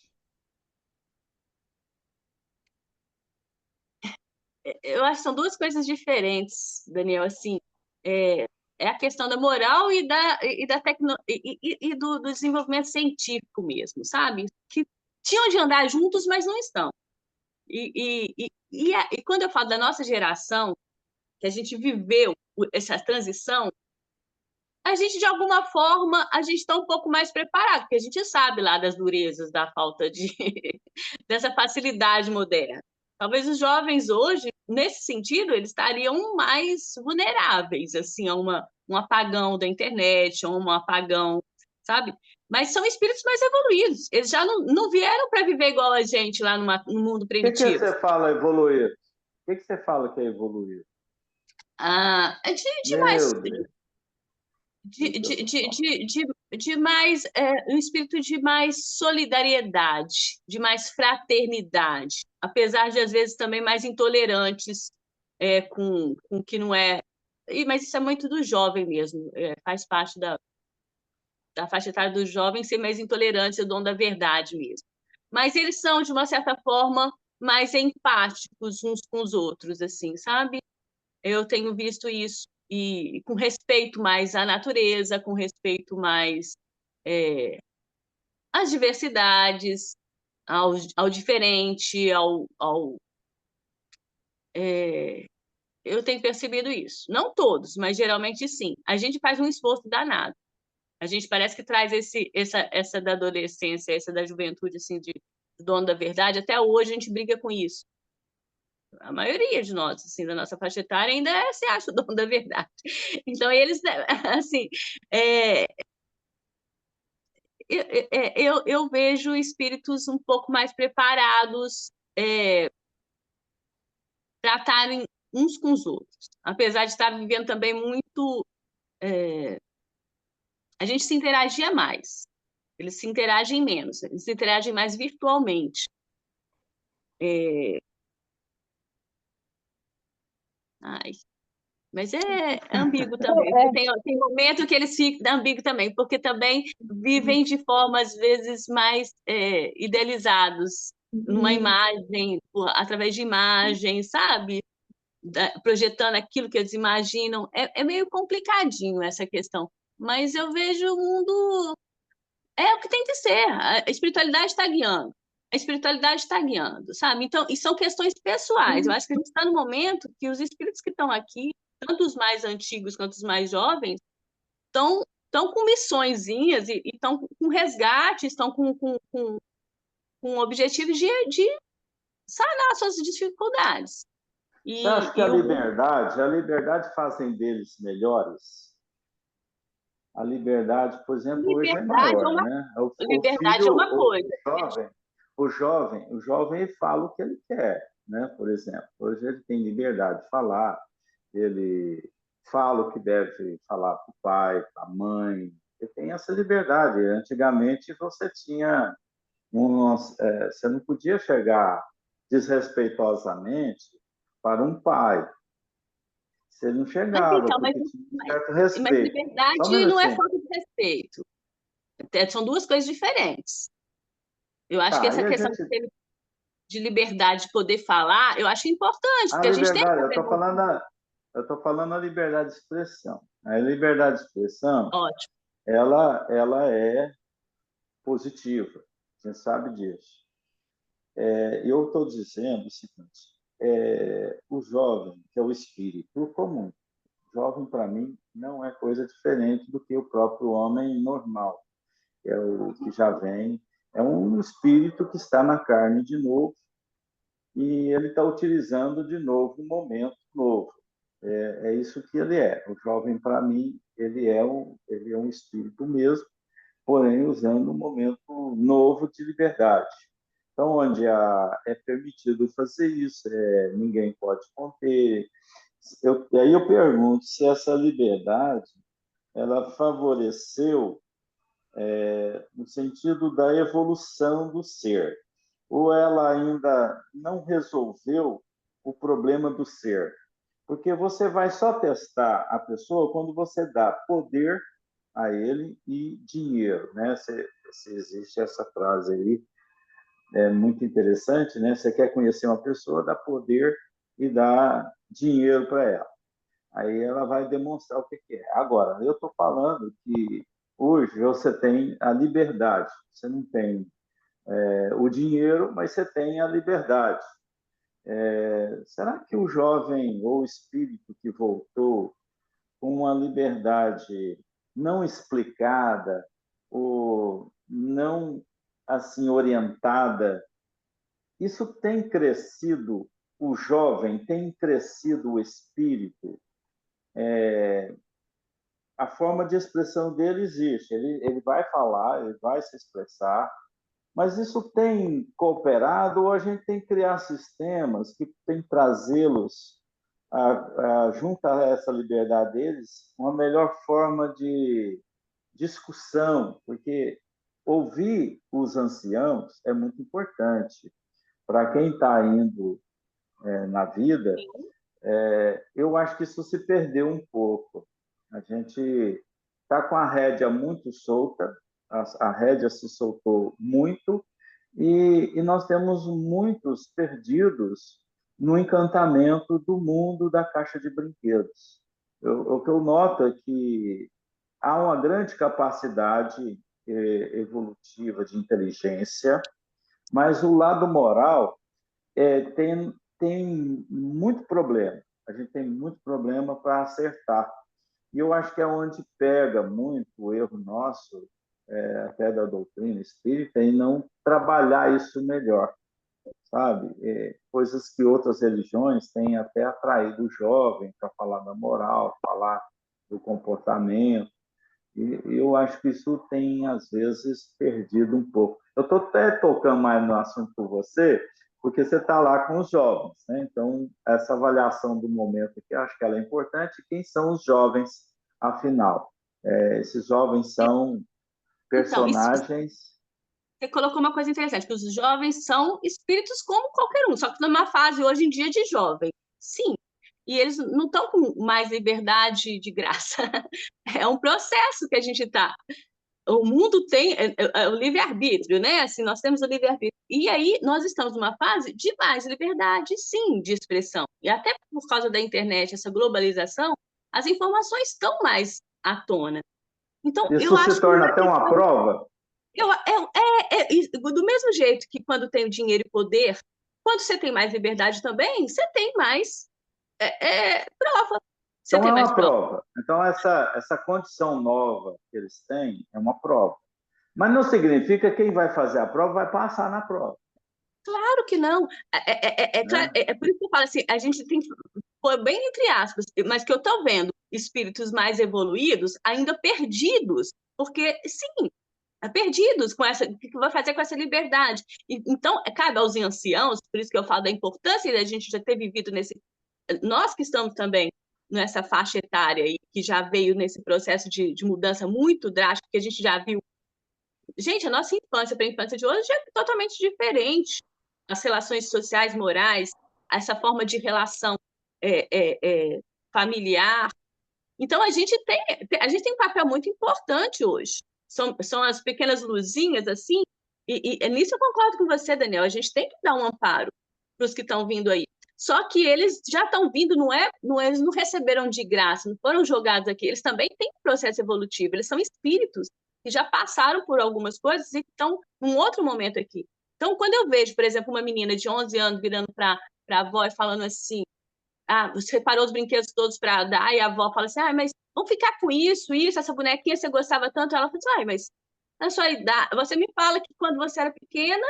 Eu acho que são duas coisas diferentes, Daniel. Assim, é, é a questão da moral do desenvolvimento científico mesmo, sabe? Que tinham de andar juntos, mas não estão. E quando eu falo da nossa geração, que a gente viveu essa transição, a gente, de alguma forma, a gente está um pouco mais preparado, porque a gente sabe lá das durezas, da falta de dessa facilidade moderna. Talvez os jovens hoje, nesse sentido, eles estariam mais vulneráveis, assim, a um apagão da internet, a um apagão, sabe? Mas são espíritos mais evoluídos. Eles já não vieram para viver igual a gente lá no mundo O que primitivo. você fala evoluir? O que você fala que é evoluir? De mais Meu Deus, de, meu Deus de, do de, céu. de mais um espírito de mais solidariedade, de mais fraternidade, apesar de às vezes também mais intolerantes com o que não é. Mas isso é muito do jovem mesmo, faz parte da faixa etária do jovem ser mais intolerante, é o dom da verdade mesmo. Mas eles são, de uma certa forma, mais empáticos uns com os outros, assim, sabe? Eu tenho visto isso e com respeito mais à natureza, com respeito mais às diversidades, ao diferente, eu tenho percebido isso. Não todos, mas geralmente sim. A gente faz um esforço danado. A gente parece que traz essa da adolescência, essa da juventude, assim, do dono da verdade. Até hoje a gente briga com isso. A maioria de nós, assim, da nossa faixa etária, ainda se acha o dono da verdade. Então, eles, assim, é, eu vejo espíritos um pouco mais preparados para estarem uns com os outros, apesar de estar vivendo também muito. A gente se interagia mais, eles se interagem menos, eles se interagem mais virtualmente. Ai, mas é ambíguo também. Tem momento que eles ficam ambíguo também, porque também vivem de forma, às vezes, mais idealizados, numa imagem, através de imagens, sabe? Projetando aquilo que eles imaginam. É meio complicadinho essa questão. Mas eu vejo o mundo. É o que tem que ser. A espiritualidade está guiando. A espiritualidade está guiando, sabe? Então, e são questões pessoais. Eu acho que a gente está no momento que os espíritos que estão aqui, tanto os mais antigos quanto os mais jovens, estão com missõezinhas e estão com resgates, estão com objetivos de sanar suas dificuldades. Você acha que E o mundo. a liberdade fazem deles melhores? A liberdade, por exemplo, hoje é Liberdade é maior, uma, né? O liberdade é filho, uma coisa. o jovem ele fala o que ele quer, né? Por exemplo, hoje ele tem liberdade de falar, ele fala o que deve falar para o pai, para a mãe, ele tem essa liberdade. Antigamente você tinha você não podia chegar desrespeitosamente para um pai. Você não Mas chegava, então, porque tinha um certo mas respeito. Só um liberdade não é minutinho. falta de respeito. São duas coisas diferentes. Eu acho que Tá, essa e a questão gente. de liberdade de poder falar, eu acho importante, A porque a gente tem liberdade, essa emoção. eu estou falando a liberdade de expressão. A liberdade de expressão, Ótimo. ela é positiva. A gente sabe disso. Eu estou dizendo o seguinte: o jovem, que é o espírito comum, jovem, para mim, não é coisa diferente do que o próprio homem normal, que é o que já vem, é um espírito que está na carne de novo, e ele está utilizando de novo um momento novo. É isso que ele é. O jovem, para mim, ele é um espírito mesmo, porém usando um momento novo de liberdade. Então, onde é permitido fazer isso, ninguém pode conter. Aí eu pergunto se essa liberdade ela favoreceu no sentido da evolução do ser, ou ela ainda não resolveu o problema do ser. Porque você vai só testar a pessoa quando você dá poder a ele e dinheiro, né? Se existe essa frase aí, é muito interessante, né? Você quer conhecer uma pessoa, dá poder e dá dinheiro para ela. Aí ela vai demonstrar o que é. Agora, eu estou falando que hoje você tem a liberdade, você não tem o dinheiro, mas você tem a liberdade. Será que o jovem ou o espírito que voltou com uma liberdade não explicada ou não assim orientada, isso tem crescido o jovem, tem crescido o espírito? A forma de expressão dele existe, ele vai falar, ele vai se expressar, mas isso tem cooperado ou a gente tem que criar sistemas que tem que trazê-los junto a essa liberdade deles, uma melhor forma de discussão, porque ouvir os anciãos é muito importante. Para quem está indo na vida, eu acho que isso se perdeu um pouco. A gente está com a rédea muito solta, a rédea se soltou muito, e nós temos muitos perdidos no encantamento do mundo da caixa de brinquedos. O que eu noto é que há uma grande capacidade evolutiva de inteligência, mas o lado moral tem muito problema. A gente tem muito problema para acertar. E eu acho que é onde pega muito o erro nosso, até da doutrina espírita, em não trabalhar isso melhor, sabe? Coisas que outras religiões têm até atraído o jovem para falar da moral, falar do comportamento. E eu acho que isso tem, às vezes, perdido um pouco. Eu estou até tocando mais no assunto com você, porque você está lá com os jovens, né? Então, essa avaliação do momento aqui, acho que ela é importante. Quem são os jovens, afinal? Esses jovens são Então, personagens... você colocou uma coisa interessante, que os jovens são espíritos como qualquer um, só que numa fase hoje em dia de jovem. Sim, e eles não estão com mais liberdade de graça. É um processo que a gente está. O mundo tem o livre-arbítrio, né? Assim, nós temos o livre-arbítrio. E aí nós estamos numa fase de mais liberdade, sim, de expressão. E até por causa da internet, essa globalização, as informações estão mais à tona. Então, eu Isso se acho que torna até uma prova? do mesmo jeito que quando tem o dinheiro e poder, quando você tem mais liberdade também, você tem mais prova. Você Então, tem é mais uma prova. prova. Então, essa condição nova que eles têm é uma prova. Mas não significa que quem vai fazer a prova vai passar na prova. Claro que não. Né? Por isso que eu falo assim, a gente tem que pôr bem entre aspas, mas que eu estou vendo espíritos mais evoluídos ainda perdidos, porque, sim, perdidos com essa, o que vai fazer com essa liberdade. Então, cabe aos anciãos, por isso que eu falo da importância da gente já ter vivido nós que estamos também nessa faixa etária aí, que já veio nesse processo de mudança muito drástico, que a gente já viu. Gente, a nossa infância para a infância de hoje é totalmente diferente. As relações sociais, morais, essa forma de relação familiar. Então, a gente tem um papel muito importante hoje. São as pequenas luzinhas, assim, e nisso eu concordo com você, Daniel. A gente tem que dar um amparo para os que estão vindo aí. Só que eles já estão vindo, eles não receberam de graça, não foram jogados aqui. Eles também têm um processo evolutivo, eles são espíritos que já passaram por algumas coisas e estão num outro momento aqui. Então, quando eu vejo, por exemplo, uma menina de 11 anos virando para a avó e falando assim, você separou os brinquedos todos para dar, e a avó fala assim, mas vamos ficar com isso, essa bonequinha você gostava tanto. Ela fala assim, mas na sua idade, você me fala que quando você era pequena,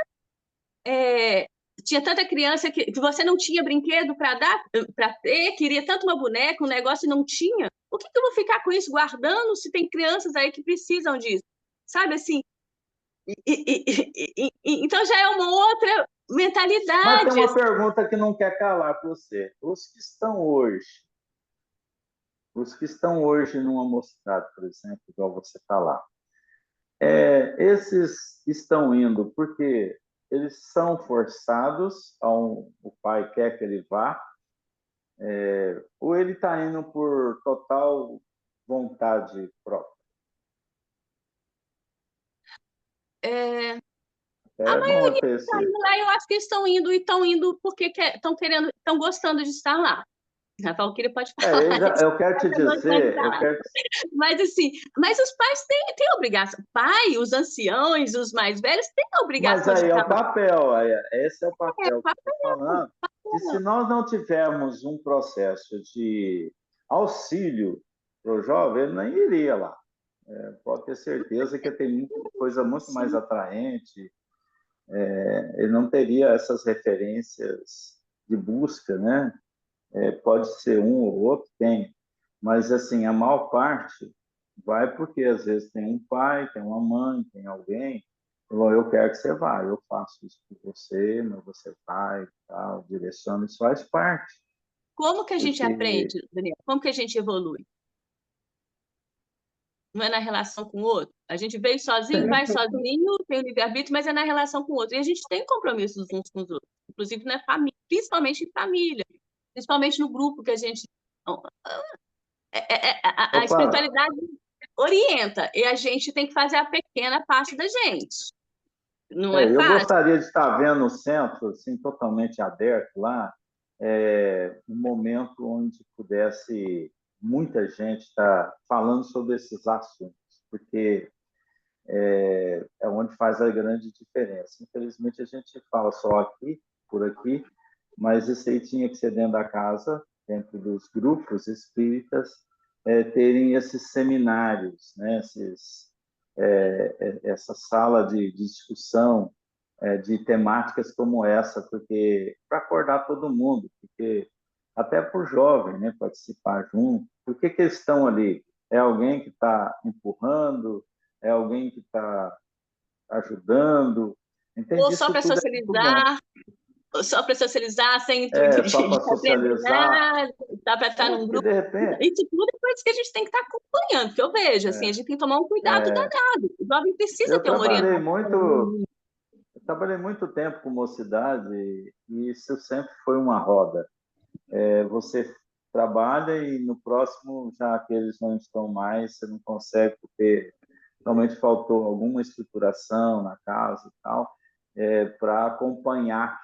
tinha tanta criança que você não tinha brinquedo para dar, para ter, queria tanto uma boneca, um negócio e não tinha. Por que eu vou ficar com isso guardando se tem crianças aí que precisam disso? Sabe assim? Então já é uma outra Mas tem mentalidade. uma pergunta que não quer calar para você. Os que estão hoje numa mocidade, por exemplo, igual você está lá, esses estão indo porque eles são forçados, o pai quer que ele vá, ou ele está indo por total vontade própria? A É bom maioria ter está indo esse... lá, eu acho que estão indo porque estão querendo, estão gostando de estar lá. A Valquíria pode falar. eu quero te dizer, Mas assim, mas os pais têm obrigação. Pai, os anciãos, os mais velhos têm a Mas obrigação de aí é o trabalhar. papel, esse é o papel que eu estou falando. Que se nós não tivermos um processo de auxílio para o jovem, ele nem iria lá. Pode ter certeza que tem coisa muito mais atraente. Ele não teria essas referências de busca, né? Pode ser um ou outro, tem. Mas, assim, a maior parte vai porque, às vezes, tem um pai, tem uma mãe, tem alguém. Falou, eu quero que você vá, eu faço isso por você, mas você vai, tal, direciona, isso faz parte. Como que a gente Porque aprende, Daniel? Como que a gente evolui? Não é na relação com o outro? A gente veio sozinho, vai sozinho, tem o livre-arbítrio, mas é na relação com o outro. E a gente tem compromissos uns com os outros, inclusive na família, principalmente em família, principalmente no grupo que a gente. A Opa, espiritualidade orienta, e a gente tem que fazer a pequena parte da gente. Não é eu fácil. gostaria de estar vendo o centro assim, totalmente aberto lá, um momento onde pudesse muita gente estar falando sobre esses assuntos, porque é onde faz a grande diferença. Infelizmente, a gente fala só aqui, por aqui, mas isso aí tinha que ser dentro da casa, dentro dos grupos espíritas, terem esses seminários, né? Essa sala de discussão de temáticas como essa, porque para acordar todo mundo, porque até para o jovem, né, participar junto. Por que eles estão ali? É alguém que está empurrando? É alguém que está ajudando? Ou Entende? só Isso para tudo é muito bom. socializar, sem intuito Só para de socializar, aprendizagem, dá para estar num porque grupo. de repente Isso tudo é coisa que a gente tem que estar acompanhando, que eu vejo, assim, a gente tem que tomar um cuidado danado. O jovem precisa eu ter uma trabalhei orientação. muito, eu trabalhei muito tempo com mocidade e isso sempre foi uma roda. Você trabalha e no próximo, já que eles não estão mais, você não consegue, porque realmente faltou alguma estruturação na casa e tal, para acompanhar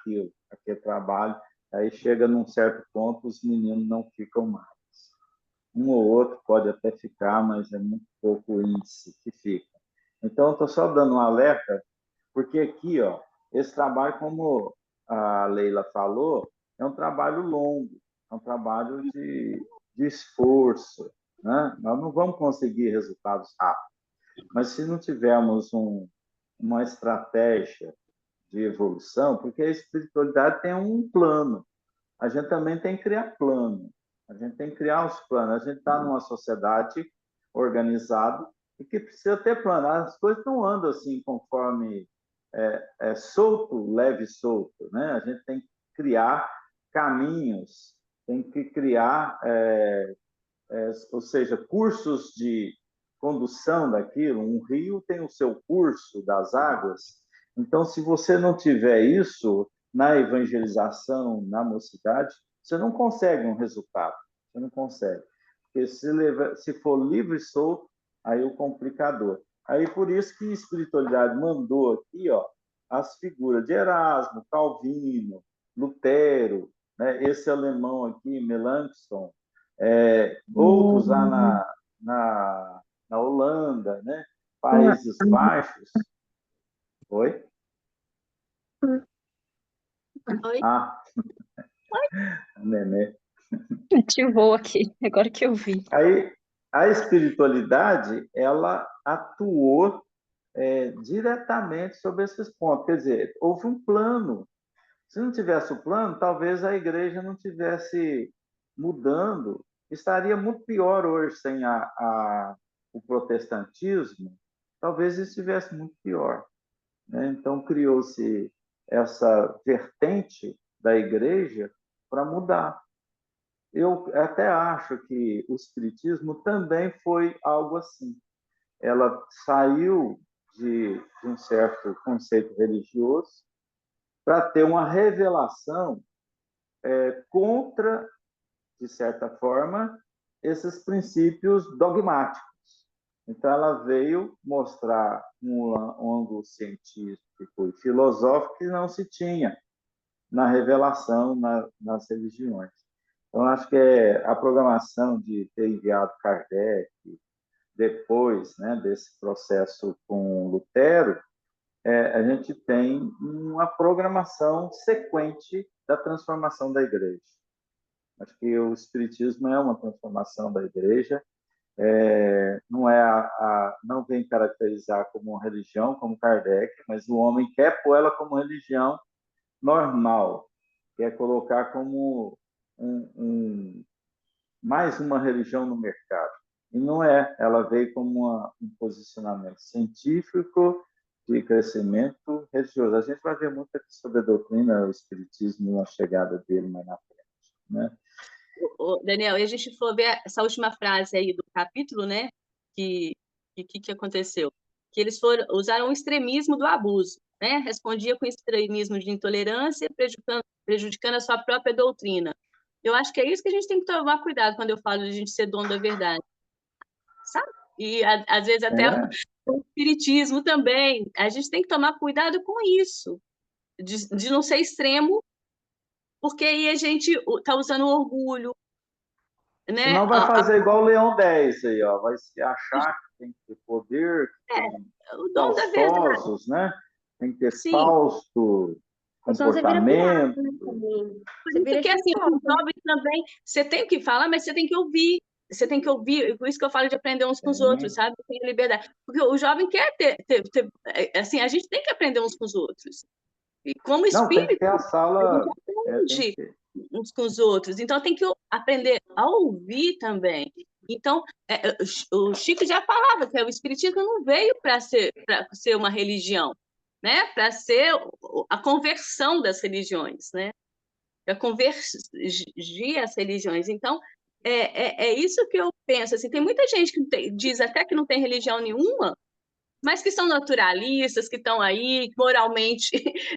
aquele trabalho. Aí chega num certo ponto, os meninos não ficam mais. Um ou outro pode até ficar, mas é muito pouco índice que fica. Então, estou só dando um alerta, porque aqui, esse trabalho, como a Leila falou, é um trabalho longo, é um trabalho de esforço. Né? Nós não vamos conseguir resultados rápidos, mas se não tivermos uma estratégia de evolução, porque a espiritualidade tem um plano, a gente também tem que criar plano, a gente tem que criar os planos. A gente está numa sociedade organizada e que precisa ter plano. As coisas não andam assim conforme solto, leve e solto, né? A gente tem que criar caminhos, tem que criar, ou seja, cursos de condução daquilo. Um rio tem o seu curso das águas. Então, se você não tiver isso na evangelização, na mocidade, você não consegue um resultado. Você não consegue. Porque se for livre e solto, aí o complicador. Aí por isso que a espiritualidade mandou aqui, as figuras de Erasmo, Calvino, Lutero, né? Esse alemão aqui, Melanchthon, outros lá na Holanda, né? Países Baixos. Oi? Oi? Ah, nenê. Ativou aqui, agora que eu vi. Aí, a espiritualidade, ela atuou diretamente sobre esses pontos. Quer dizer, houve um plano. Se não tivesse o plano, talvez a igreja não tivesse mudando. Estaria muito pior hoje sem o protestantismo. Talvez estivesse muito pior, né? Então, criou-se essa vertente da igreja para mudar. Eu até acho que o espiritismo também foi algo assim. Ela saiu de um certo conceito religioso para ter uma revelação contra, de certa forma, esses princípios dogmáticos. Então, ela veio mostrar um ângulo científico e filosófico que não se tinha na revelação nas religiões. Então, acho que a programação de ter enviado Kardec, depois, né, desse processo com Lutero, a gente tem uma programação sequente da transformação da igreja. Acho que o espiritismo é uma transformação da igreja, não vem caracterizar como uma religião, como Kardec, mas o homem quer pôr ela como religião normal, quer colocar como mais uma religião no mercado. E não é, ela veio como um posicionamento científico de crescimento religioso. A gente vai ver muito aqui sobre a doutrina, o espiritismo, a chegada dele mais na frente, né? Daniel, e a gente for ver essa última frase aí do capítulo, né? Que aconteceu? Que eles usaram o extremismo do abuso, né? Respondia com extremismo de intolerância, prejudicando a sua própria doutrina. Eu acho que é isso que a gente tem que tomar cuidado quando eu falo de a gente ser dono da verdade, sabe? E às vezes até o espiritismo também. A gente tem que tomar cuidado com isso, de não ser extremo, porque aí a gente está usando orgulho, né? Senão vai fazer igual o Leão 10 aí, ó. Vai se achar que tem que ter poder, que tem O dono da verdade, falsosos, né? Tem que ter sim. falso Senão você vira pirata, comportamento. né, também. Por Você isso vira que, assim, chacota. os jovens também, você tem que falar, mas você tem que ouvir. Você tem que ouvir, por isso que eu falo de aprender uns com os outros, sabe? Tem liberdade. Porque o jovem quer assim, a gente tem que aprender uns com os outros. E como Não, tem que ter espírito, a a gente sala, tem que aprende ter. uns com os outros. Então, tem que aprender a ouvir também. Então, o Chico já falava que o espiritismo não veio para ser uma religião, né? Para ser a conversão das religiões, né? Para convergir as religiões. Então, é isso que eu penso. Assim, tem muita gente que diz até que não tem religião nenhuma, mas que são naturalistas, que estão aí moralmente,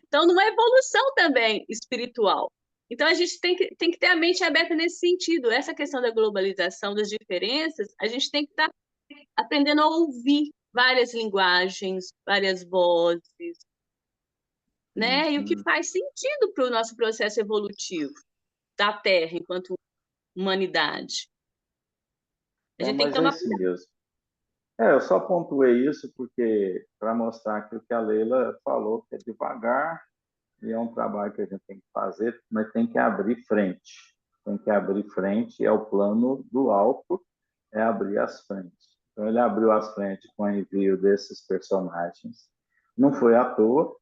estão numa evolução também espiritual. Então, a gente tem que ter a mente aberta nesse sentido. Essa questão da globalização, das diferenças, a gente tem que estar aprendendo a ouvir várias linguagens, várias vozes, né? E o que faz sentido para o nosso processo evolutivo da Terra enquanto humanidade. A gente tem que Mas é tomar isso cuidado. mesmo. Eu só pontuei isso porque para mostrar aquilo que a Leila falou, que é devagar, e é um trabalho que a gente tem que fazer, mas tem que abrir frente. Tem que abrir frente, é o plano do alto, é abrir as frentes. Então, ele abriu as frentes com o envio desses personagens. Não foi à toa,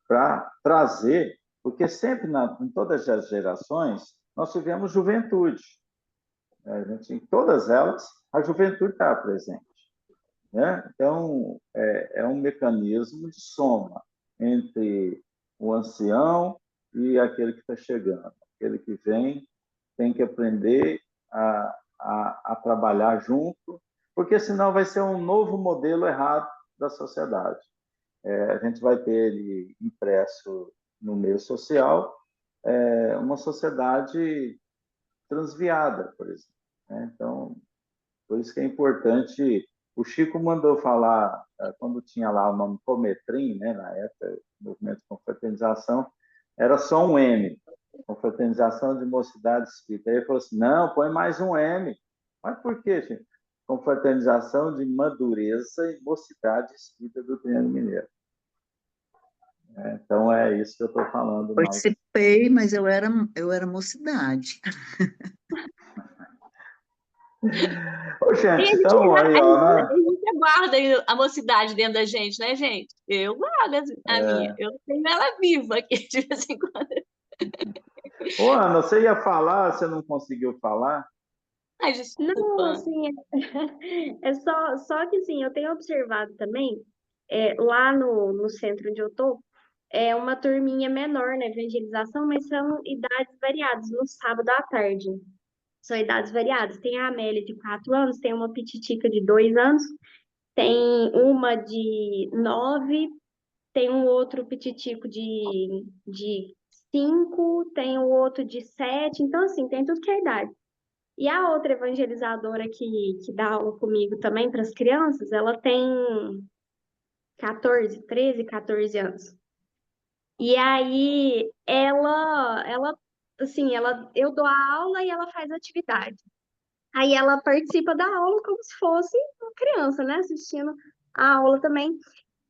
para trazer, porque sempre, em todas as gerações, nós tivemos juventude. Em todas elas, a juventude está presente, né? Então, é um mecanismo de soma entre o ancião e aquele que está chegando. Aquele que vem tem que aprender a trabalhar junto, porque senão vai ser um novo modelo errado da sociedade. A gente vai ter ele impresso no meio social, uma sociedade transviada, por exemplo, né? Então, por isso que é importante. O Chico mandou falar, quando tinha lá o nome Cometrim, né, na época, movimento de confraternização, era só um M, confraternização de mocidade espírita. Aí ele falou assim: não, põe mais um M. Mas por quê, Chico? Confraternização de madureza e mocidade espírita do Triângulo Mineiro. Então, é isso que eu estou falando mais. Participei, mas eu era mocidade. Ô, E gente, então, aí, ó, a né? gente guarda a mocidade dentro da gente, né, gente? Eu guardo a minha. Eu tenho ela viva aqui de vez em quando. Ô, Ana, você ia falar, você não conseguiu falar? Ai, Não, desculpa. assim, é só que assim, eu tenho observado também, lá no centro onde eu tô, é uma turminha menor na evangelização, mas são idades variadas, no sábado à tarde. São idades variadas. Tem a Amélia de 4 anos, tem uma pititica de 2 anos, tem uma de 9, tem um outro pititico de 5, tem o outro de 7. Então, assim, tem tudo que é idade. E a outra evangelizadora que dá aula comigo também para as crianças, ela tem 14, 13, 14 anos. E aí assim, eu dou a aula e ela faz atividade. Aí ela participa da aula como se fosse uma criança, né? Assistindo a aula também.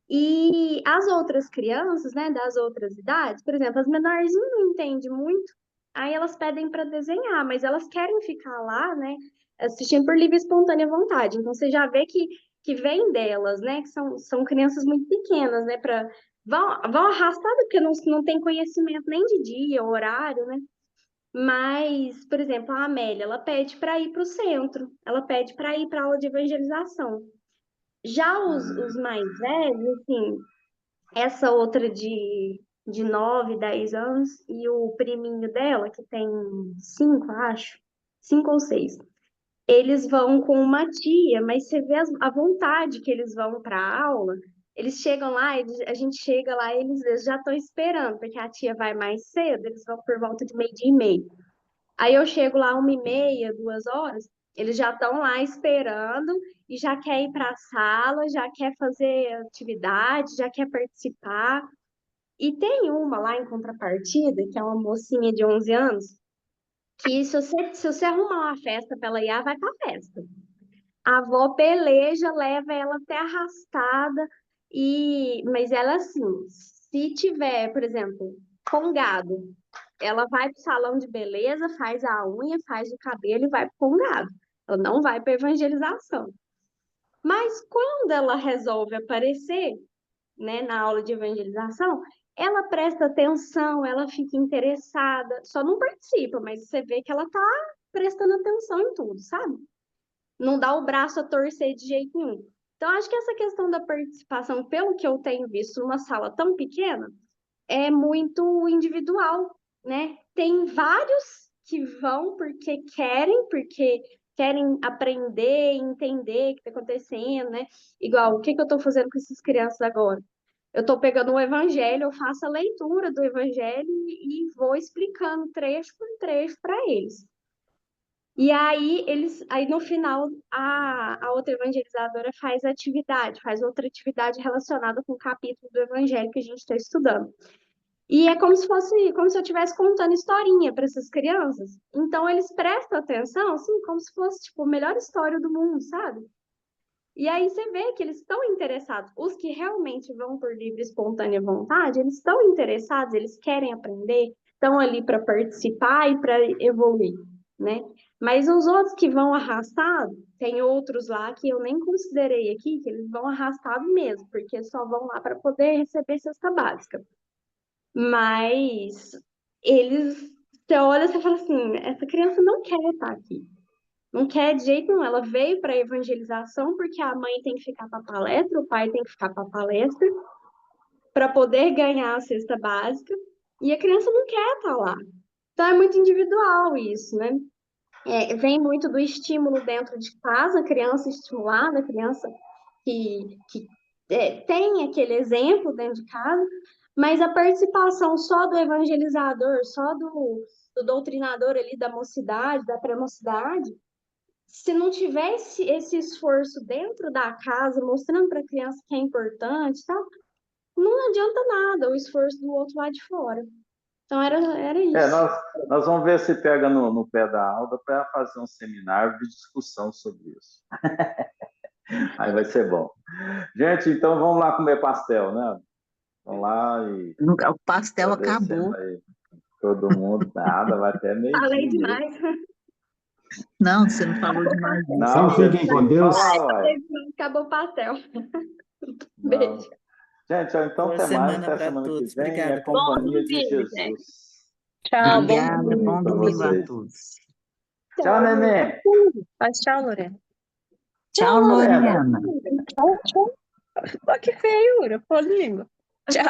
E as outras crianças, né, das outras idades, por exemplo, as menorzinhas não entendem muito, aí elas pedem para desenhar, mas elas querem ficar lá, né, assistindo por livre e espontânea vontade. Então você já vê que vem delas, né, que são crianças muito pequenas, né, vão arrastadas porque não tem conhecimento nem de dia, horário, né? Mas, por exemplo, a Amélia, ela pede para ir para o centro, ela pede para ir para aula de evangelização. Já os mais velhos, assim, essa outra de 9, 10 anos, e o priminho dela, que tem 5, acho, 5 ou 6, eles vão com uma tia, mas você vê a vontade que eles vão para a aula. Eles chegam lá, a gente chega lá, eles já estão esperando, porque a tia vai mais cedo, eles vão por volta de 12:30. Aí eu chego lá 1:30, 2 horas, eles já estão lá esperando e já quer ir para a sala, já quer fazer atividade, já quer participar. E tem uma lá em contrapartida, que é uma mocinha de 11 anos, que se você arrumar uma festa para ela ir, ela vai para a festa. A avó peleja, leva ela até arrastada, mas ela assim, se tiver, por exemplo, congado, ela vai pro salão de beleza, faz a unha, faz o cabelo e vai pro congado. Ela não vai para evangelização. Mas quando ela resolve aparecer, né, na aula de evangelização, ela presta atenção, ela fica interessada, só não participa, mas você vê que ela tá prestando atenção em tudo, sabe? Não dá o braço a torcer de jeito nenhum. Então, acho que essa questão da participação, pelo que eu tenho visto numa sala tão pequena, é muito individual, né? Tem vários que vão porque querem aprender, entender o que está acontecendo, né? Igual, o que eu estou fazendo com essas crianças agora? Eu estou pegando o evangelho, eu faço a leitura do evangelho e vou explicando trecho por trecho para eles. E aí no final, a outra evangelizadora faz atividade, faz outra atividade relacionada com o capítulo do evangelho que a gente está estudando. E é como se eu estivesse contando historinha para essas crianças. Então eles prestam atenção, assim, como se fosse tipo a melhor história do mundo, sabe? E aí você vê que eles estão interessados. Os que realmente vão por livre e espontânea vontade, eles estão interessados, eles querem aprender, estão ali para participar e para evoluir, né? Mas os outros que vão arrastado, tem outros lá que eu nem considerei aqui, que eles vão arrastado mesmo, porque só vão lá para poder receber cesta básica. Mas eles, você olha e você fala assim, essa criança não quer estar aqui. Não quer de jeito nenhum. Ela veio para a evangelização porque a mãe tem que ficar para a palestra, o pai tem que ficar para a palestra, para poder ganhar a cesta básica, e a criança não quer estar lá. Então é muito individual isso, né? Vem muito do estímulo dentro de casa, a criança estimulada, a criança que tem aquele exemplo dentro de casa, mas a participação só do evangelizador, só do doutrinador ali da mocidade, da pré-mocidade, se não tivesse esse esforço dentro da casa, mostrando para a criança que é importante, tá? Não adianta nada o esforço do outro lado de fora. Então era isso. Nós vamos ver se pega no pé da Alda para fazer um seminário de discussão sobre isso. Aí vai ser bom. Gente, então vamos lá comer pastel, né? Vamos lá e O pastel agradecendo acabou. aí todo mundo. Nada, vai até Falei meio-dia mesmo. demais. Não, você não falou demais isso. Não, Então você fiquem com tem que Deus. falar, uai. Falei demais, acabou o pastel. Não. Beijo. Gente, ó, então Boa até mais, semana até para semana que todos. vem. É Obrigada, a Camila. Bom companhia de domingo, gente. Jesus. Tchau, bom Obrigada, domingo. bom Para domingo a vocês. todos. Tchau, neném. Faz tchau, Lorena. Tchau, Lorena. Lorena. Tchau, tchau. Ó, que feiura, pô, língua. Tchau.